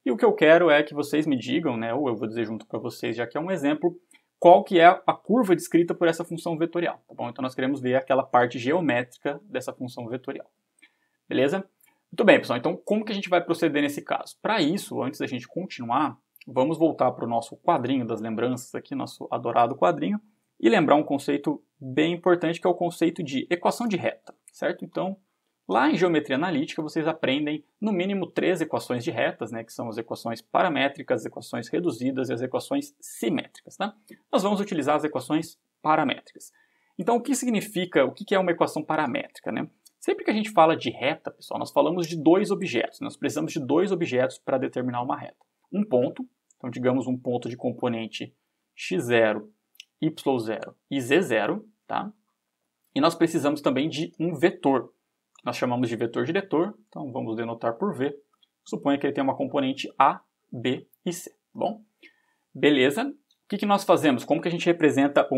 E o que eu quero é que vocês me digam, né, ou eu vou dizer junto para vocês, já que é um exemplo, qual que é a curva descrita por essa função vetorial, tá bom? Então nós queremos ver aquela parte geométrica dessa função vetorial. Beleza? Muito bem, pessoal. Então como que a gente vai proceder nesse caso? Para isso, antes da gente continuar, vamos voltar para o nosso quadrinho das lembranças aqui, nosso adorado quadrinho, e lembrar um conceito bem importante que é o conceito de equação de reta, certo? Então, lá em geometria analítica, vocês aprendem no mínimo 3 equações de retas, né, que são as equações paramétricas, as equações reduzidas e as equações simétricas. Tá? Nós vamos utilizar as equações paramétricas. Então, o que significa, o que é uma equação paramétrica? Né? Sempre que a gente fala de reta, pessoal, nós falamos de 2 objetos. Nós precisamos de 2 objetos para determinar uma reta. Um ponto, então digamos um ponto de componente x0, y0 e z0, tá? E nós precisamos também de um vetor. Nós chamamos de vetor diretor, então vamos denotar por V. Suponha que ele tem uma componente A, B e C, tá bom? Beleza. O que nós fazemos? Como que a gente representa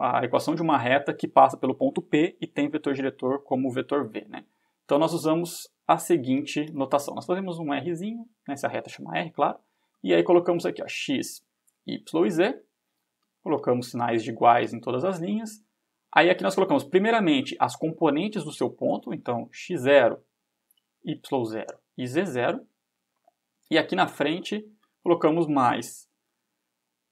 a equação de uma reta que passa pelo ponto P e tem vetor diretor como vetor V, né? Então nós usamos a seguinte notação. Nós fazemos um Rzinho, né, se a reta chama R, claro, e aí colocamos aqui ó, X, Y e Z, colocamos sinais de iguais em todas as linhas. Aí aqui nós colocamos, primeiramente, as componentes do seu ponto, então x0, y0 e z0. E aqui na frente, colocamos mais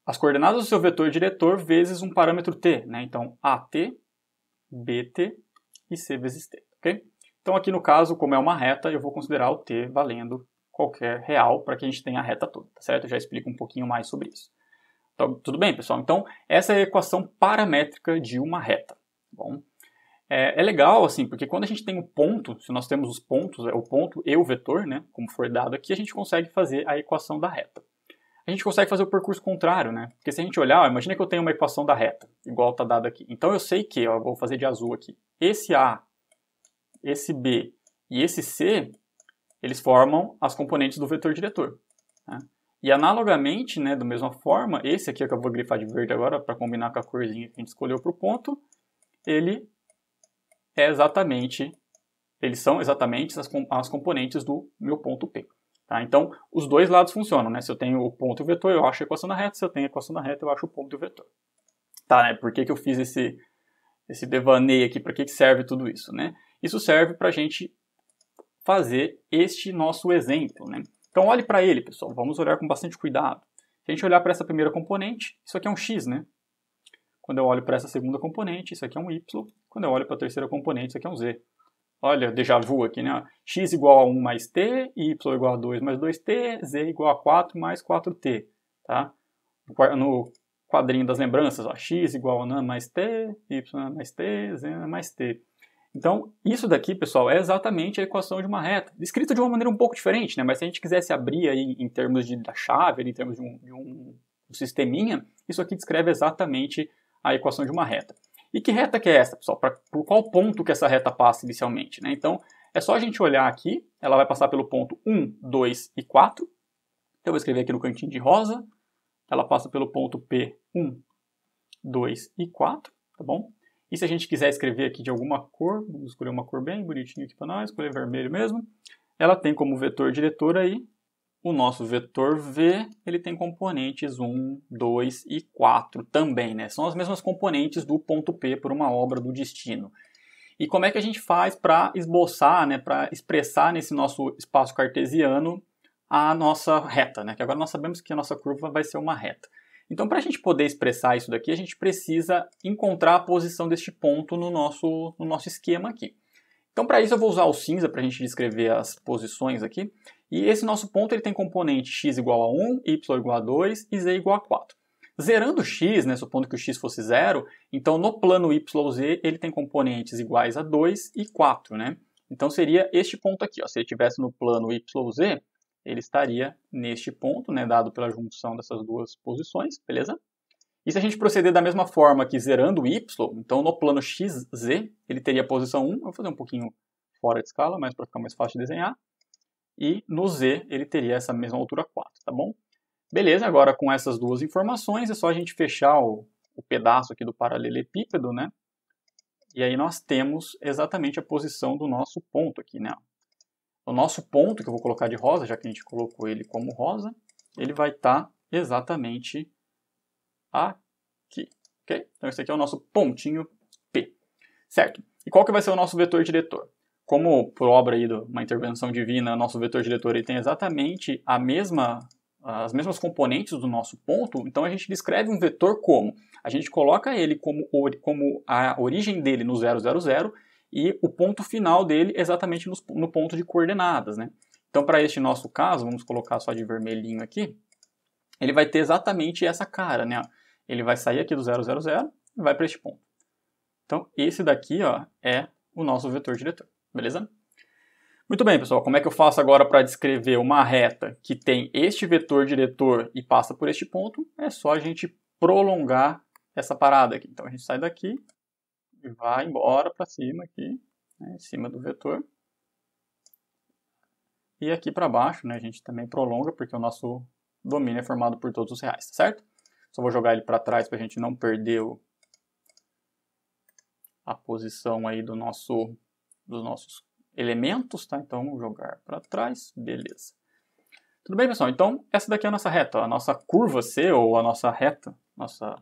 as coordenadas do seu vetor diretor vezes um parâmetro t, né? Então, AT, BT e C vezes T, ok? Então aqui no caso, como é uma reta, eu vou considerar o T valendo qualquer real para que a gente tenha a reta toda, tá certo? Eu já explico um pouquinho mais sobre isso. Então, tudo bem, pessoal? Então, essa é a equação paramétrica de uma reta, tá bom? É legal, assim, porque quando a gente tem o ponto, se nós temos os pontos, o ponto e o vetor, né, como for dado aqui, a gente consegue fazer a equação da reta. A gente consegue fazer o percurso contrário, né? Porque se a gente olhar, imagina que eu tenho uma equação da reta, igual está dado aqui. Então eu sei que, ó, vou fazer de azul aqui, esse A, esse B e esse C, eles formam as componentes do vetor diretor, né? E analogamente, né, da mesma forma, esse aqui que eu vou grifar de verde agora, para combinar com a corzinha que a gente escolheu para o ponto, eles são exatamente as componentes do meu ponto P. Tá? Então, os dois lados funcionam, né? Se eu tenho o ponto e o vetor, eu acho a equação da reta. Se eu tenho a equação da reta, eu acho o ponto e o vetor. Tá, né? Por que eu fiz esse devaneio aqui? Para que serve tudo isso, né? Isso serve para a gente fazer este nosso exemplo, né? Então, olhe para ele, pessoal. Vamos olhar com bastante cuidado. Se a gente olhar para essa primeira componente, isso aqui é um x, né? Quando eu olho para essa segunda componente, isso aqui é um y. Quando eu olho para a terceira componente, isso aqui é um z. Olha, déjà vu aqui, né? X igual a 1 mais t, y igual a 2 mais 2t, z igual a 4 mais 4t, tá? No quadrinho das lembranças, ó, x igual a n mais t, y mais t, z mais t. Então, isso daqui, pessoal, é exatamente a equação de uma reta, escrita de uma maneira um pouco diferente, né? Mas se a gente quisesse abrir aí em termos da chave, em termos de um sisteminha, isso aqui descreve exatamente a equação de uma reta. E que reta que é essa, pessoal? Por qual ponto que essa reta passa inicialmente, né? Então, é só a gente olhar aqui, ela vai passar pelo ponto 1, 2 e 4. Então, eu vou escrever aqui no cantinho de rosa. Ela passa pelo ponto P, 1, 2 e 4, tá bom? E se a gente quiser escrever aqui de alguma cor, vamos escolher uma cor bem bonitinha aqui para nós, escolher vermelho mesmo. Ela tem como vetor diretor aí o nosso vetor V, ele tem componentes 1, 2 e 4 também, né? São as mesmas componentes do ponto P por uma obra do destino. E como é que a gente faz para esboçar, né, para expressar nesse nosso espaço cartesiano a nossa reta, né? Que agora nós sabemos que a nossa curva vai ser uma reta. Então, para a gente poder expressar isso daqui, a gente precisa encontrar a posição deste ponto no nosso esquema aqui. Então, para isso, eu vou usar o cinza para a gente descrever as posições aqui. E esse nosso ponto ele tem componente x igual a 1, y igual a 2 e z igual a 4. Zerando x, né, supondo que o x fosse 0, então no plano yz ele tem componentes iguais a 2 e 4. Né? Então seria este ponto aqui. Ó. Se ele estivesse no plano yz, ele estaria neste ponto, né, dado pela junção dessas duas posições, beleza? E se a gente proceder da mesma forma que zerando o y, então no plano xz ele teria a posição 1, eu vou fazer um pouquinho fora de escala, mas para ficar mais fácil de desenhar. E no z ele teria essa mesma altura 4, tá bom? Beleza, agora com essas duas informações é só a gente fechar o pedaço aqui do paralelepípedo, né? E aí nós temos exatamente a posição do nosso ponto aqui, né? O nosso ponto, que eu vou colocar de rosa, já que a gente colocou ele como rosa, ele vai estar exatamente aqui, ok? Então esse aqui é o nosso pontinho P, certo? E qual que vai ser o nosso vetor diretor? Como por obra aí de uma intervenção divina, nosso vetor diretor ele tem exatamente as mesmas componentes do nosso ponto, então a gente descreve um vetor como? A gente coloca ele como a origem dele no 0, 0, 0 e o ponto final dele exatamente no ponto de coordenadas, né? Então para este nosso caso, vamos colocar só de vermelhinho aqui, ele vai ter exatamente essa cara, né? Ele vai sair aqui do 0, 0, 0 e vai para este ponto. Então esse daqui, ó, é o nosso vetor diretor. Beleza? Muito bem, pessoal. Como é que eu faço agora para descrever uma reta que tem este vetor diretor e passa por este ponto? É só a gente prolongar essa parada aqui. Então a gente sai daqui e vai embora para cima aqui, né, em cima do vetor. E aqui para baixo, né, a gente também prolonga porque o nosso domínio é formado por todos os reais, tá certo? Só vou jogar ele para trás para a gente não perder a posição aí dos nossos elementos, tá? Então, vamos jogar para trás, beleza. Tudo bem, pessoal? Então, essa daqui é a nossa reta, a nossa curva C, ou a nossa reta, nossa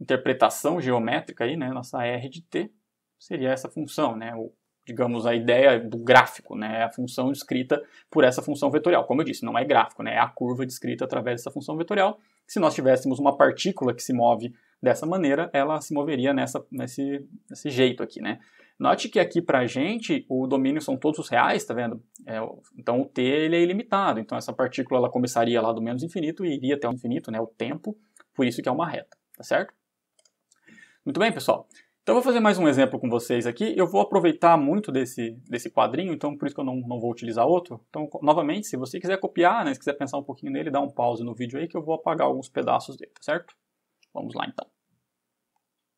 interpretação geométrica aí, né, nossa R de t seria essa função, né, digamos, a ideia do gráfico, né, é a função descrita por essa função vetorial. Como eu disse, não é gráfico, né, é a curva descrita através dessa função vetorial. Se nós tivéssemos uma partícula que se move dessa maneira, ela se moveria nesse jeito aqui, né. Note que aqui pra gente o domínio são todos os reais, tá vendo? Então o t ele é ilimitado, então essa partícula ela começaria lá do menos infinito e iria até o infinito, né, o tempo, por isso que é uma reta, tá certo? Muito bem, pessoal. Então eu vou fazer mais um exemplo com vocês aqui. Eu vou aproveitar muito desse quadrinho, então por isso que eu não vou utilizar outro. Então, novamente, se você quiser copiar, né, se quiser pensar um pouquinho nele, dá um pause no vídeo aí que eu vou apagar alguns pedaços dele, tá certo? Vamos lá, então.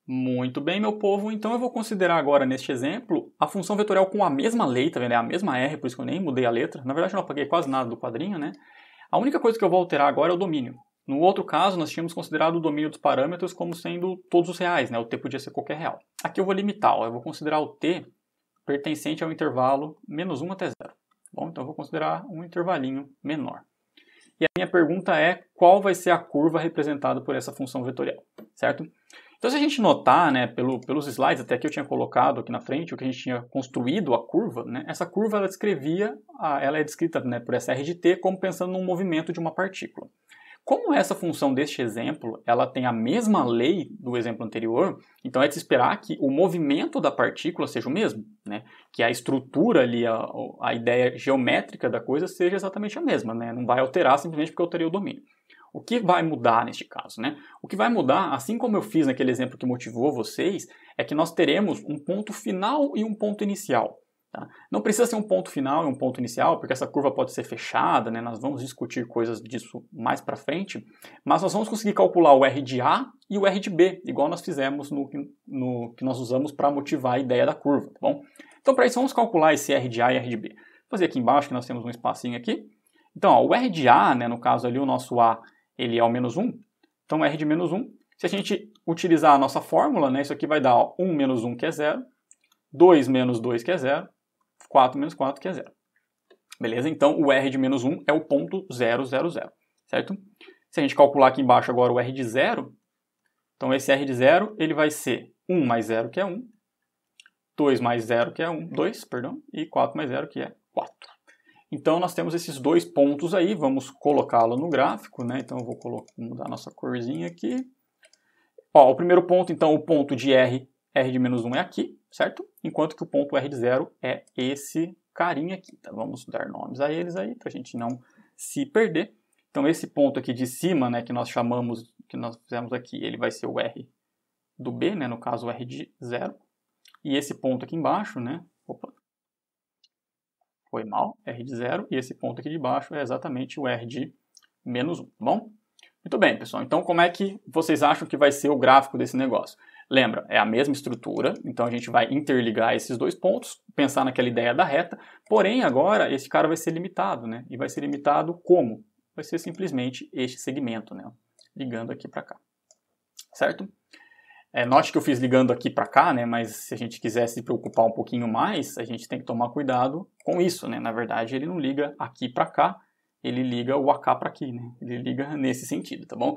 Muito bem, meu povo. Então eu vou considerar agora, neste exemplo, a função vetorial com a mesma lei, tá vendo? É a mesma R, por isso que eu nem mudei a letra. Na verdade, eu não apaguei quase nada do quadrinho, né? A única coisa que eu vou alterar agora é o domínio. No outro caso, nós tínhamos considerado o domínio dos parâmetros como sendo todos os reais, né? O t podia ser qualquer real. Aqui eu vou limitar, ó. Eu vou considerar o t pertencente ao intervalo menos 1 até 0. Bom, então eu vou considerar um intervalinho menor. E a minha pergunta é, qual vai ser a curva representada por essa função vetorial, certo? Então se a gente notar, né, pelos slides até que eu tinha colocado aqui na frente, o que a gente tinha construído a curva, né, essa curva ela é descrita, né, por essa r de t como pensando num movimento de uma partícula. Como essa função deste exemplo, ela tem a mesma lei do exemplo anterior, então é de se esperar que o movimento da partícula seja o mesmo, né? Que a estrutura ali, a ideia geométrica da coisa seja exatamente a mesma, né? Não vai alterar simplesmente porque eu alterei o domínio. O que vai mudar neste caso, né? O que vai mudar, assim como eu fiz naquele exemplo que motivou vocês, é que nós teremos um ponto final e um ponto inicial. Tá? Não precisa ser um ponto final e um ponto inicial, porque essa curva pode ser fechada, né? Nós vamos discutir coisas disso mais para frente, mas nós vamos conseguir calcular o R de A e o R de B, igual nós fizemos no que nós usamos para motivar a ideia da curva, tá bom? Então, para isso, vamos calcular esse R de A e R de B. Vou fazer aqui embaixo, que nós temos um espacinho aqui. Então, ó, o R de A, né, no caso ali, o nosso A, ele é o menos 1, então R de menos 1, se a gente utilizar a nossa fórmula, né, isso aqui vai dar ó, 1 menos 1, que é 0, 2 menos 2, que é 0, 4 menos 4, que é 0. Beleza? Então, o R de menos 1 é o ponto 0, 0, 0. Certo? Se a gente calcular aqui embaixo agora o R de 0, então esse R de 0 ele vai ser 1 mais 0, que é 1. 2 mais 0, que é 2, perdão. E 4 mais 0, que é 4. Então, nós temos esses dois pontos aí. Vamos colocá-lo no gráfico, né? Então, eu vou mudar a nossa corzinha aqui. Ó, o primeiro ponto, então, o ponto de R de menos 1 é aqui, certo? Enquanto que o ponto R de 0 é esse carinha aqui. Tá? Vamos dar nomes a eles aí, para a gente não se perder. Então, esse ponto aqui de cima, né, que nós fizemos aqui, ele vai ser o R do B, né, no caso o R de 0. E esse ponto aqui embaixo, né, foi mal, R de 0. E esse ponto aqui de baixo é exatamente o R de menos 1, tá bom? Muito bem, pessoal. Então, como é que vocês acham que vai ser o gráfico desse negócio? Lembra, é a mesma estrutura, então a gente vai interligar esses dois pontos, pensar naquela ideia da reta, porém agora esse cara vai ser limitado, né? E vai ser limitado como? Vai ser simplesmente este segmento, né? Ligando aqui para cá, certo? Note que eu fiz ligando aqui para cá, né? Mas se a gente quiser se preocupar um pouquinho mais, a gente tem que tomar cuidado com isso, né? Na verdade, ele não liga aqui para cá, ele liga o AK para aqui, né? Ele liga nesse sentido, tá bom?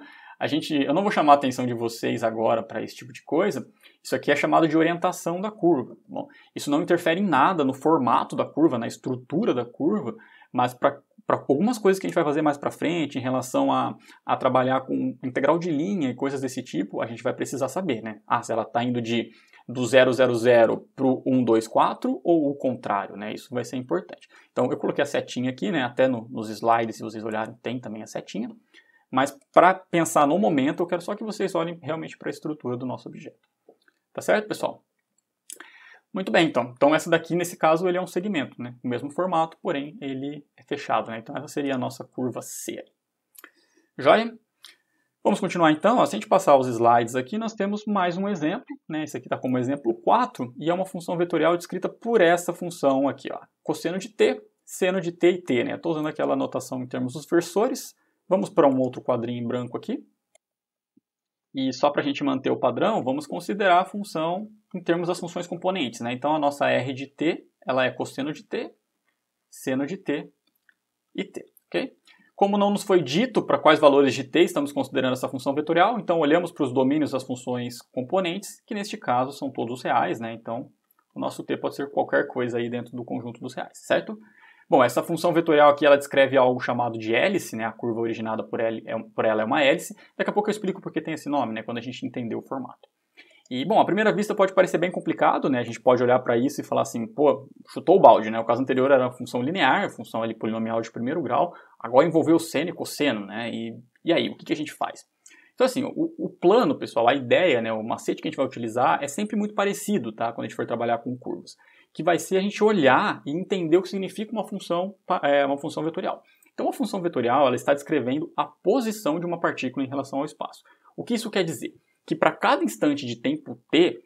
Eu não vou chamar a atenção de vocês agora para esse tipo de coisa. Isso aqui é chamado de orientação da curva. Tá bom? Isso não interfere em nada no formato da curva, na estrutura da curva, mas para algumas coisas que a gente vai fazer mais para frente, em relação a trabalhar com integral de linha e coisas desse tipo, a gente vai precisar saber, né? Se ela está indo do 0, 0, 0 para o 1, 2, 4 ou o contrário, né? Isso vai ser importante. Então, eu coloquei a setinha aqui, né? Até nos slides, se vocês olharem, tem também a setinha. Mas para pensar no momento, eu quero só que vocês olhem realmente para a estrutura do nosso objeto. Tá certo, pessoal? Muito bem, então. Então essa daqui, nesse caso, ele é um segmento, né? O mesmo formato, porém ele é fechado, né? Então essa seria a nossa curva C. Joia? Vamos continuar então. Se a gente passar os slides aqui, nós temos mais um exemplo, né? Esse aqui está como exemplo 4 e é uma função vetorial descrita por essa função aqui, ó. Cosseno de t, seno de t e t, né? Estou usando aquela notação em termos dos versores. Vamos para um outro quadrinho em branco aqui. E só para a gente manter o padrão, vamos considerar a função em termos das funções componentes, né? Então a nossa R de t, ela é cosseno de t, seno de t e t, ok? Como não nos foi dito para quais valores de t estamos considerando essa função vetorial, então olhamos para os domínios das funções componentes, que neste caso são todos reais, né? Então o nosso t pode ser qualquer coisa aí dentro do conjunto dos reais, certo? Bom, essa função vetorial aqui, ela descreve algo chamado de hélice, né? A curva originada por ela é uma hélice. Daqui a pouco eu explico por que tem esse nome, né? Quando a gente entender o formato. E, bom, à primeira vista pode parecer bem complicado, né? A gente pode olhar para isso e falar assim, pô, chutou o balde, né? O caso anterior era uma função linear, função ali polinomial de primeiro grau, agora envolveu seno e cosseno, né? E aí, o que a gente faz? Então, assim, o plano, pessoal, a ideia, né? O macete que a gente vai utilizar é sempre muito parecido, tá? Quando a gente for trabalhar com curvas. Que vai ser a gente olhar e entender o que significa uma função vetorial. Então, a função vetorial, ela está descrevendo a posição de uma partícula em relação ao espaço. O que isso quer dizer? Que para cada instante de tempo t,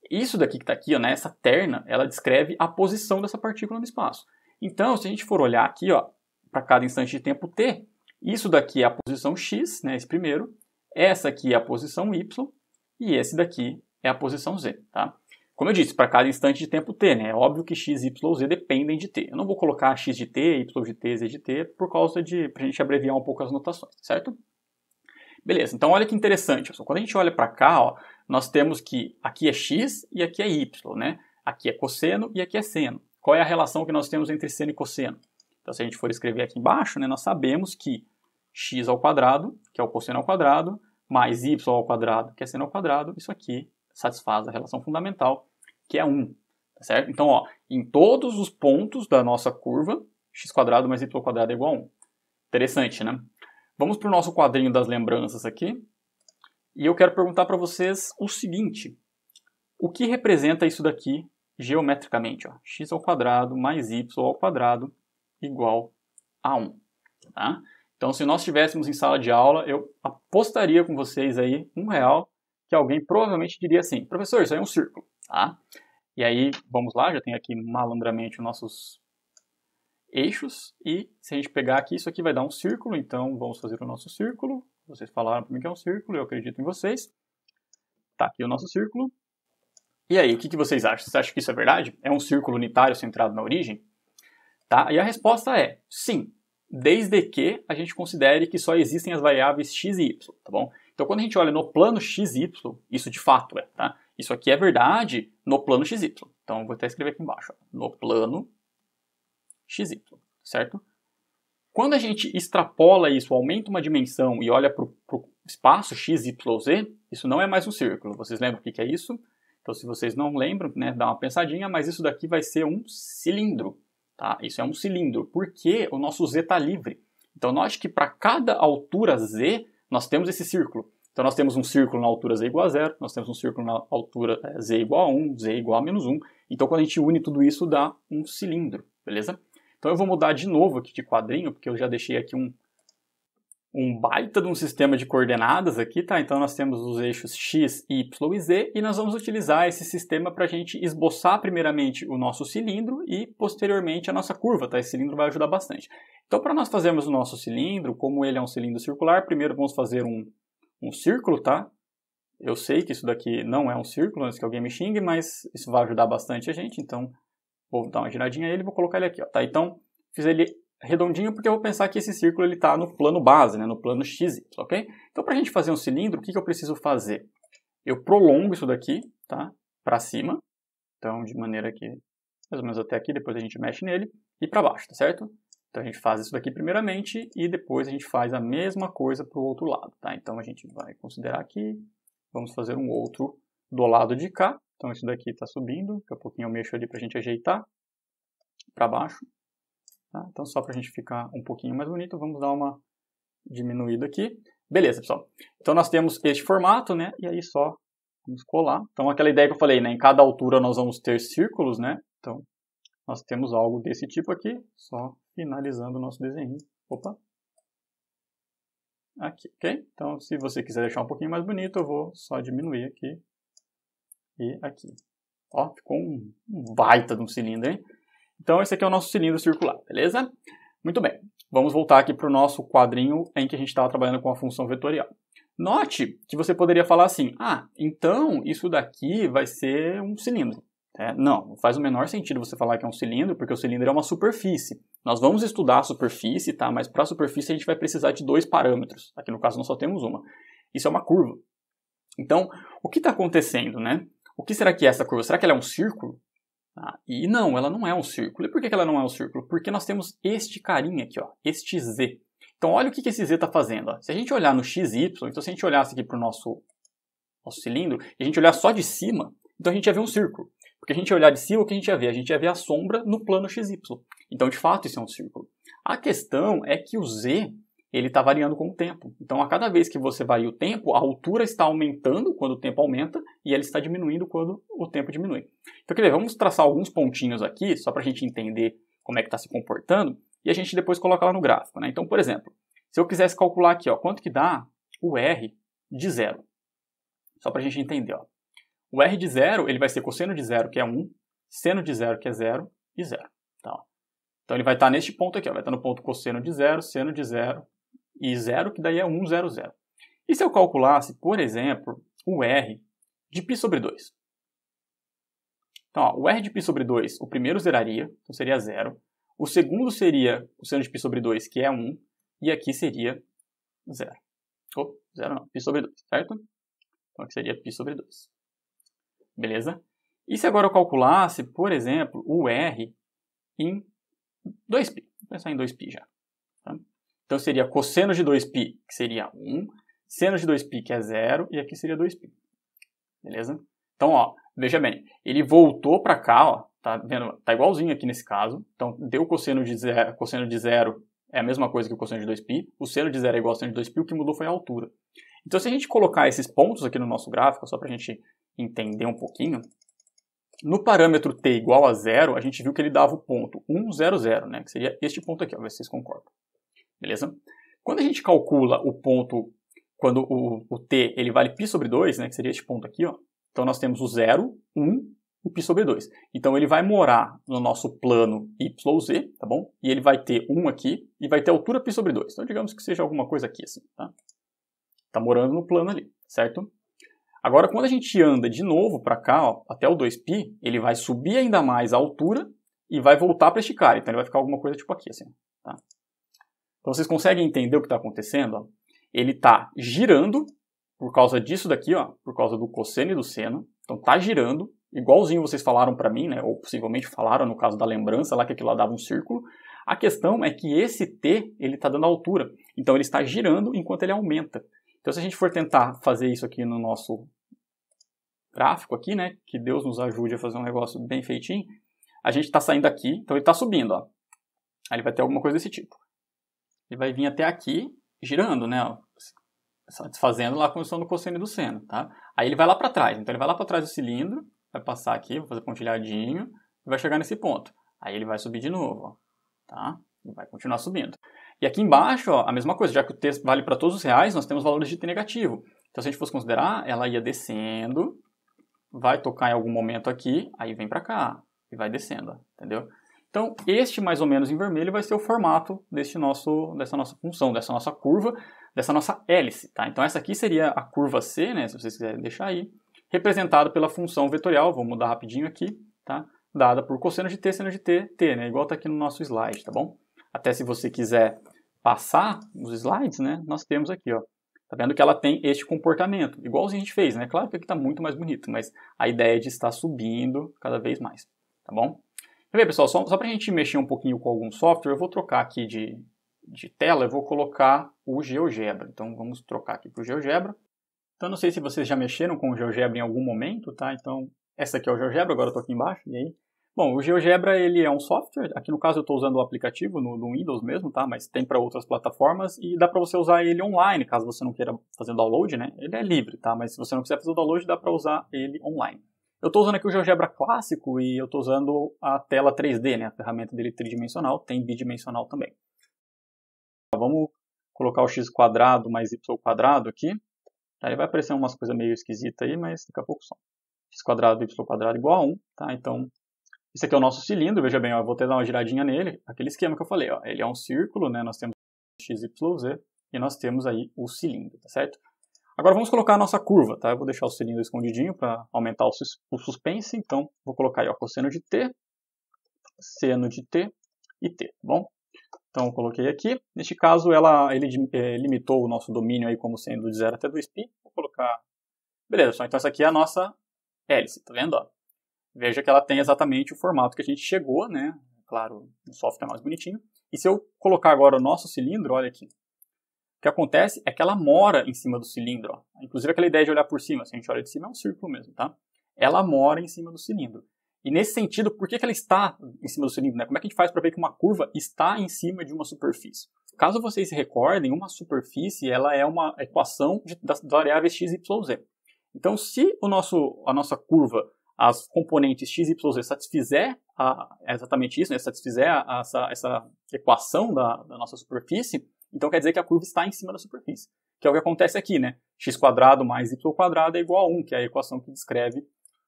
isso daqui que está aqui, ó, né, essa terna, ela descreve a posição dessa partícula no espaço. Então, se a gente for olhar aqui, para cada instante de tempo t, isso daqui é a posição x, né, esse primeiro, essa aqui é a posição y, e esse daqui é a posição z, tá? Como eu disse, para cada instante de tempo t, né, é óbvio que x, y, z dependem de t. Eu não vou colocar x de t, y de t, z de t, por causa de, para a gente abreviar um pouco as notações, certo? Beleza, então olha que interessante, pessoal. Quando a gente olha para cá, ó, nós temos que aqui é x e aqui é y, né? Aqui é cosseno e aqui é seno. Qual é a relação que nós temos entre seno e cosseno? Então, se a gente for escrever aqui embaixo, né, nós sabemos que x ao quadrado, que é o cosseno ao quadrado, mais y ao quadrado, que é seno ao quadrado, isso aqui satisfaz a relação fundamental, que é 1. Tá certo? Então, ó, em todos os pontos da nossa curva, x² mais y² é igual a 1. Interessante, né? Vamos para o nosso quadrinho das lembranças aqui. E eu quero perguntar para vocês o seguinte. O que representa isso daqui geometricamente? Ó? x² mais y² igual a 1. Tá? Então, se nós estivéssemos em sala de aula, eu apostaria com vocês aí R$1 que alguém provavelmente diria assim, professor, isso aí é um círculo. Tá? E aí, vamos lá, já tem aqui malandramente os nossos eixos, e se a gente pegar aqui, isso aqui vai dar um círculo, então vamos fazer o nosso círculo. Vocês falaram para mim que é um círculo, eu acredito em vocês. Tá aqui o nosso círculo. E aí, o que vocês acham? Vocês acham que isso é verdade? É um círculo unitário centrado na origem? Tá? E a resposta é sim, desde que a gente considere que só existem as variáveis x e y, tá bom? Então, quando a gente olha no plano xy, isso de fato é, tá? Isso aqui é verdade no plano xy. Então, vou até escrever aqui embaixo, ó, no plano xy, certo? Quando a gente extrapola isso, aumenta uma dimensão e olha para o espaço x, y, z, isso não é mais um círculo. Vocês lembram o que é isso? Então, se vocês não lembram, né, dá uma pensadinha, mas isso daqui vai ser um cilindro. Tá? Isso é um cilindro, porque o nosso z está livre. Então, note que para cada altura z, nós temos esse círculo. Então, nós temos um círculo na altura z igual a 0, nós temos um círculo na altura z igual a 1, z igual a menos 1. Então, quando a gente une tudo isso, dá um cilindro, beleza? Então, eu vou mudar de novo aqui de quadrinho, porque eu já deixei aqui um baita de um sistema de coordenadas aqui, tá? Então, nós temos os eixos x, y e z, e nós vamos utilizar esse sistema para a gente esboçar primeiramente o nosso cilindro e, posteriormente, a nossa curva, tá? Esse cilindro vai ajudar bastante. Então, para nós fazermos o nosso cilindro, como ele é um cilindro circular, primeiro vamos fazer um círculo, tá? Eu sei que isso daqui não é um círculo, antes que alguém me xingue, mas isso vai ajudar bastante a gente, então vou dar uma giradinha nele e vou colocar ele aqui, ó, tá? Então, fiz ele redondinho porque eu vou pensar que esse círculo está no plano base, né, no plano XY, ok? Então, para a gente fazer um cilindro, o que eu preciso fazer? Eu prolongo isso daqui, tá? Para cima, então de maneira que, mais ou menos até aqui, depois a gente mexe nele, e para baixo, tá certo? Então a gente faz isso daqui primeiramente, e depois a gente faz a mesma coisa para o outro lado, tá? Então a gente vai considerar aqui, vamos fazer um outro do lado de cá. Então isso daqui está subindo, daqui a pouquinho eu mexo ali para a gente ajeitar, para baixo. Tá? Então, só para a gente ficar um pouquinho mais bonito, vamos dar uma diminuída aqui. Beleza, pessoal. Então, nós temos este formato, né? E aí só vamos colar. Então, aquela ideia que eu falei, né? Em cada altura nós vamos ter círculos, né? Então, nós temos algo desse tipo aqui. Só finalizando o nosso desenho. Opa! Aqui, ok? Então, se você quiser deixar um pouquinho mais bonito, eu vou só diminuir aqui e aqui. Ó, ficou um baita de um cilindro, hein? Então, esse aqui é o nosso cilindro circular, beleza? Muito bem, vamos voltar aqui para o nosso quadrinho em que a gente estava trabalhando com a função vetorial. Note que você poderia falar assim, então isso daqui vai ser um cilindro, Não faz o menor sentido você falar que é um cilindro, porque o cilindro é uma superfície. Nós vamos estudar a superfície, tá? Mas para a superfície a gente vai precisar de 2 parâmetros. Aqui no caso nós só temos uma. Isso é uma curva. Então, o que está acontecendo, né? O que será que é essa curva? Será que ela é um círculo? E não, ela não é um círculo. E por que ela não é um círculo? Porque nós temos este carinha aqui, ó, este Z. Então, olha o que esse Z está fazendo. Ó. Se a gente olhar no XY, então se a gente olhasse aqui para o nosso cilindro, e a gente olhar só de cima, então a gente ia ver um círculo. Porque a gente ia olhar de cima, o que a gente ia ver? A gente ia ver a sombra no plano XY. Então, de fato, isso é um círculo. A questão é que o Z, ele está variando com o tempo. Então, a cada vez que você varia o tempo, a altura está aumentando quando o tempo aumenta e ela está diminuindo quando o tempo diminui. Então, quer ver, vamos traçar alguns pontinhos aqui, só para a gente entender como é que está se comportando, e a gente depois coloca lá no gráfico, né? Então, por exemplo, se eu quisesse calcular aqui, ó, quanto que dá o R de zero. Só para a gente entender, ó. O R de zero, ele vai ser cosseno de zero, que é 1, seno de zero, que é 0, e 0. Tá? Então, ele vai estar neste ponto aqui, ó, vai estar no ponto cosseno de zero, seno de zero, e 0, que daí é 1, 0, 0. E se eu calculasse, por exemplo, o R de π sobre 2? Então, ó, o R de π sobre 2, o primeiro zeraria, então seria 0. O segundo seria o seno de π sobre 2, que é 1. E aqui seria 0. 0 não, π sobre 2, certo? Então aqui seria π sobre 2. Beleza? E se agora eu calculasse, por exemplo, o R em 2π? Vou pensar em 2π já. Tá? Então seria cosseno de 2π, que seria 1. Seno de 2π, que é 0. E aqui seria 2π. Beleza? Então, ó, veja bem. Ele voltou para cá, ó. Tá vendo? Tá igualzinho aqui nesse caso. Então, deu cosseno de 0. Cosseno de 0 é a mesma coisa que o cosseno de 2π. O seno de 0 é igual ao seno de 2π. O que mudou foi a altura. Então, se a gente colocar esses pontos aqui no nosso gráfico, só para a gente entender um pouquinho, no parâmetro t igual a 0, a gente viu que ele dava o ponto 1, 0, 0, né? Que seria este ponto aqui, ó, ver se vocês concordam. Beleza? Quando a gente calcula o ponto, quando o t ele vale π sobre 2, né? Que seria este ponto aqui, ó. Então, nós temos o 0, 1 e π sobre 2. Então, ele vai morar no nosso plano YZ, tá bom? E ele vai ter 1 aqui e vai ter altura π sobre 2. Então, digamos que seja alguma coisa aqui, assim, tá? Tá morando no plano ali, certo? Agora, quando a gente anda de novo para cá, ó, até o 2π, ele vai subir ainda mais a altura e vai voltar para este cara. Então, ele vai ficar alguma coisa tipo aqui, assim, tá? Então, vocês conseguem entender o que está acontecendo? Ó? Ele está girando por causa disso daqui, ó, por causa do cosseno e do seno. Então, está girando, igualzinho vocês falaram para mim, né? Ou possivelmente falaram no caso da lembrança lá, que aquilo lá dava um círculo. A questão é que esse t, ele está dando altura. Então, ele está girando enquanto ele aumenta. Então, se a gente for tentar fazer isso aqui no nosso gráfico aqui, né, que Deus nos ajude a fazer um negócio bem feitinho, a gente está saindo aqui, então ele está subindo, ó. Aí ele vai ter alguma coisa desse tipo. Ele vai vir até aqui, girando, né, ó, satisfazendo lá a condição do cosseno e do seno, tá? Aí ele vai lá para trás, então ele vai lá para trás do cilindro, vai passar aqui, vou fazer pontilhadinho, e vai chegar nesse ponto. Aí ele vai subir de novo, ó, tá? E vai continuar subindo. E aqui embaixo, ó, a mesma coisa, já que o t vale para todos os reais, nós temos valores de t negativo. Então, se a gente fosse considerar, ela ia descendo, vai tocar em algum momento aqui, aí vem para cá, e vai descendo, ó, entendeu? Então, este mais ou menos em vermelho vai ser o formato dessa nossa função, dessa nossa curva, dessa nossa hélice, tá? Então, essa aqui seria a curva C, né, se vocês quiserem deixar aí, representada pela função vetorial, vou mudar rapidinho aqui, tá? Dada por cosseno de t, seno de t, t, né? Igual tá aqui no nosso slide, tá bom? Até se você quiser passar os slides, né? Nós temos aqui, ó. Tá vendo que ela tem este comportamento, igualzinho a gente fez, né? Claro que aqui tá muito mais bonito, mas a ideia é de estar subindo cada vez mais, tá bom? Quer ver, pessoal, só pra gente mexer um pouquinho com algum software, eu vou trocar aqui de tela, eu vou colocar o GeoGebra. Então, vamos trocar aqui pro GeoGebra. Então, não sei se vocês já mexeram com o GeoGebra em algum momento, tá? Então, essa aqui é o GeoGebra, agora eu tô aqui embaixo, e aí? Bom, o GeoGebra, ele é um software, aqui no caso eu estou usando o aplicativo no Windows mesmo, tá? Mas tem para outras plataformas e dá para você usar ele online, caso você não queira fazer o download, né? Ele é livre, tá? Mas se você não quiser fazer o download, dá para usar ele online. Eu estou usando aqui o GeoGebra clássico e eu estou usando a tela 3D, né? A ferramenta dele tridimensional, tem bidimensional também. Vamos colocar o x quadrado mais y quadrado aqui. Aí vai aparecer umas coisas meio esquisitas aí, mas daqui a pouco só. X quadrado, y quadrado igual a 1, tá? Então, esse aqui é o nosso cilindro, veja bem, ó, eu vou ter dar uma giradinha nele, aquele esquema que eu falei, ó, ele é um círculo, né, nós temos x, y, z, e nós temos aí o cilindro, tá certo? Agora vamos colocar a nossa curva, tá? Eu vou deixar o cilindro escondidinho para aumentar o suspense, então vou colocar aí, ó, cosseno de t, seno de t e t, tá bom? Então eu coloquei aqui, neste caso ele limitou o nosso domínio aí como sendo de 0 até 2π, vou colocar, beleza, pessoal, então essa aqui é a nossa hélice, tá vendo, ó? Veja que ela tem exatamente o formato que a gente chegou, né? Claro, o software é mais bonitinho. E se eu colocar agora o nosso cilindro, olha aqui. O que acontece é que ela mora em cima do cilindro. Ó. Inclusive aquela ideia de olhar por cima, se a gente olha de cima é um círculo mesmo, tá? Ela mora em cima do cilindro. E nesse sentido, por que ela está em cima do cilindro? Né? Como é que a gente faz para ver que uma curva está em cima de uma superfície? Caso vocês se recordem, uma superfície ela é uma equação das variáveis x, y, z. Então, se a nossa curva, as componentes x, y, z satisfizer exatamente isso, né? Satisfizer essa equação da nossa superfície, então quer dizer que a curva está em cima da superfície. Que é o que acontece aqui, né? x² mais y² é igual a 1, que é a equação que descreve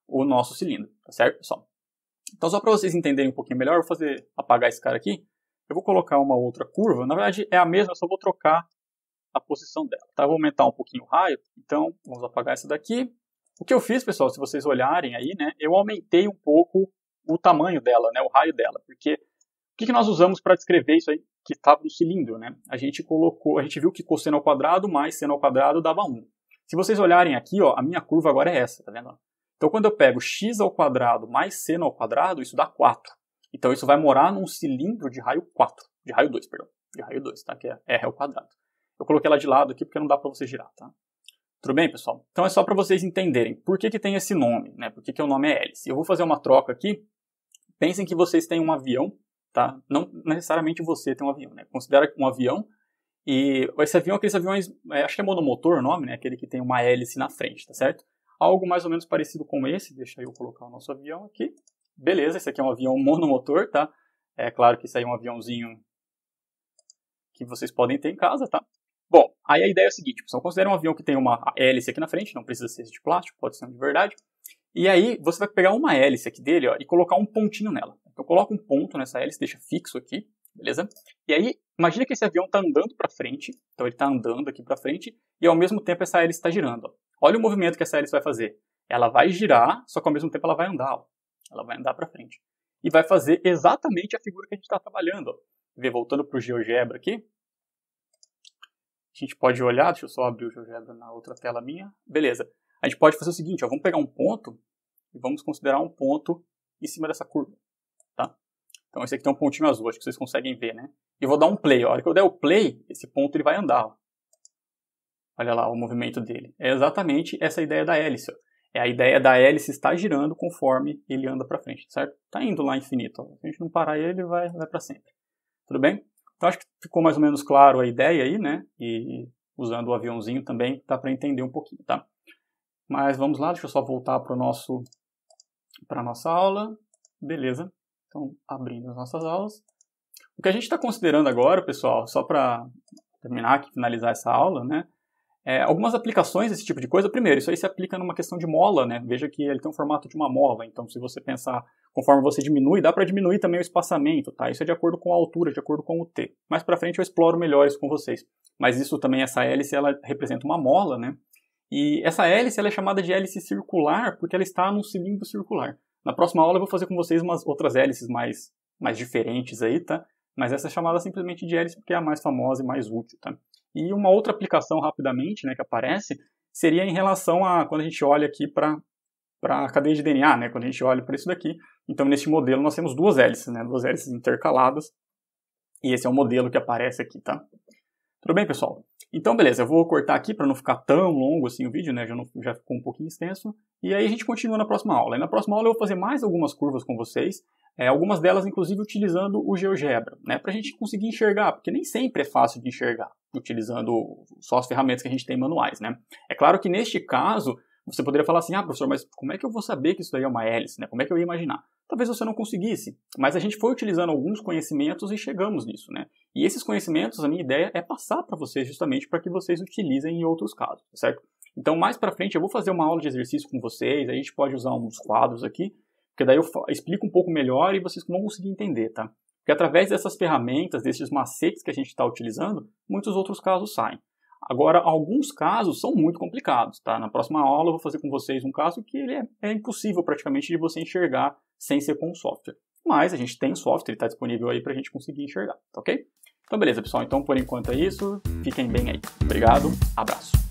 o nosso cilindro, tá certo, pessoal? Então, só para vocês entenderem um pouquinho melhor, eu vou apagar esse cara aqui. Eu vou colocar uma outra curva. Na verdade, é a mesma, eu só vou trocar a posição dela, tá? Eu vou aumentar um pouquinho o raio. Então, vamos apagar essa daqui. O que eu fiz, pessoal, se vocês olharem aí, né? Eu aumentei um pouco o tamanho dela, né? O raio dela. Porque o que nós usamos para descrever isso aí que estava no cilindro, né? A gente viu que cosseno ao quadrado mais seno ao quadrado dava 1. Se vocês olharem aqui, ó, a minha curva agora é essa, tá vendo? Então, quando eu pego x ao quadrado mais seno ao quadrado, isso dá 4. Então, isso vai morar num cilindro de raio 4. De raio 2, perdão. De raio 2, tá? Que é r ao quadrado. Eu coloquei ela de lado aqui porque não dá para você girar, tá? Tudo bem, pessoal? Então, é só para vocês entenderem por que tem esse nome, né? Por que o nome é hélice. Eu vou fazer uma troca aqui. Pensem que vocês têm um avião, tá? Não necessariamente você tem um avião, né? Considera um avião. E esse avião, aqueles aviões, acho que é monomotor o nome, né? Aquele que tem uma hélice na frente, tá certo? Algo mais ou menos parecido com esse. Deixa eu colocar o nosso avião aqui. Beleza, esse aqui é um avião monomotor, tá? É claro que esse aí é um aviãozinho que vocês podem ter em casa, tá? Bom, aí a ideia é o seguinte, pessoal. Considera um avião que tem uma hélice aqui na frente, não precisa ser de plástico, pode ser de verdade. E aí você vai pegar uma hélice aqui dele, ó, e colocar um pontinho nela. Então coloca um ponto nessa hélice, deixa fixo aqui, beleza? E aí, imagina que esse avião está andando para frente, então ele está andando aqui para frente, e ao mesmo tempo essa hélice está girando, ó. Olha o movimento que essa hélice vai fazer. Ela vai girar, só que ao mesmo tempo ela vai andar, ó. Ela vai andar para frente. E vai fazer exatamente a figura que a gente está trabalhando, ó. Vê, voltando para o GeoGebra aqui, a gente pode olhar, deixa eu só abrir o GeoGebra na outra tela minha, beleza. A gente pode fazer o seguinte, ó, vamos pegar um ponto e vamos considerar um ponto em cima dessa curva, tá? Então esse aqui tem um pontinho azul, acho que vocês conseguem ver, né? E eu vou dar um play, ó. A hora que eu der o play, esse ponto ele vai andar, ó. Olha lá o movimento dele. É exatamente essa ideia da hélice, ó. É a ideia da hélice estar girando conforme ele anda para frente, certo? Tá indo lá infinito, ó. Se a gente não parar ele, vai para sempre. Tudo bem? Então acho que ficou mais ou menos claro a ideia aí, né? E usando o aviãozinho também dá para entender um pouquinho, tá? Mas vamos lá, deixa eu só voltar para a nossa aula. Beleza. Então, abrindo as nossas aulas. O que a gente está considerando agora, pessoal, só para terminar aqui, finalizar essa aula, né? Algumas aplicações desse tipo de coisa. Primeiro, isso aí se aplica numa questão de mola, né? Veja que ele tem um formato de uma mola. Então, se você pensar, conforme você diminui, dá para diminuir também o espaçamento, tá? Isso é de acordo com a altura, de acordo com o T. Mais para frente eu exploro melhor isso com vocês. Mas isso também, essa hélice, ela representa uma mola, né? E essa hélice ela é chamada de hélice circular porque ela está num cilindro circular. Na próxima aula eu vou fazer com vocês umas outras hélices mais diferentes aí, tá? Mas essa é chamada simplesmente de hélice porque é a mais famosa e mais útil, tá? E uma outra aplicação rapidamente, né, que aparece, seria em relação a quando a gente olha aqui para a cadeia de DNA, né? Quando a gente olha para isso daqui. Então, neste modelo nós temos duas hélices, né? Duas hélices intercaladas. E esse é o modelo que aparece aqui, tá? Tudo bem, pessoal? Então, beleza, eu vou cortar aqui para não ficar tão longo assim o vídeo, né? Já ficou um pouquinho extenso. E aí a gente continua na próxima aula. E na próxima aula eu vou fazer mais algumas curvas com vocês, algumas delas inclusive utilizando o GeoGebra, né? Para a gente conseguir enxergar, porque nem sempre é fácil de enxergar utilizando só as ferramentas que a gente tem manuais, né? É claro que neste caso você poderia falar assim, professor, mas como é que eu vou saber que isso daí é uma hélice, né? Como é que eu ia imaginar? Talvez você não conseguisse, mas a gente foi utilizando alguns conhecimentos e chegamos nisso, né? E esses conhecimentos, a minha ideia é passar para vocês justamente para que vocês utilizem em outros casos, certo? Então, mais para frente, eu vou fazer uma aula de exercício com vocês, a gente pode usar uns quadros aqui, porque daí eu explico um pouco melhor e vocês vão conseguir entender, tá? Porque através dessas ferramentas, desses macetes que a gente está utilizando, muitos outros casos saem. Agora, alguns casos são muito complicados, tá? Na próxima aula eu vou fazer com vocês um caso que ele é impossível praticamente de você enxergar sem ser com o software. Mas a gente tem o software, ele está disponível aí para a gente conseguir enxergar, tá ok? Então beleza, pessoal. Então por enquanto é isso. Fiquem bem aí. Obrigado, abraço.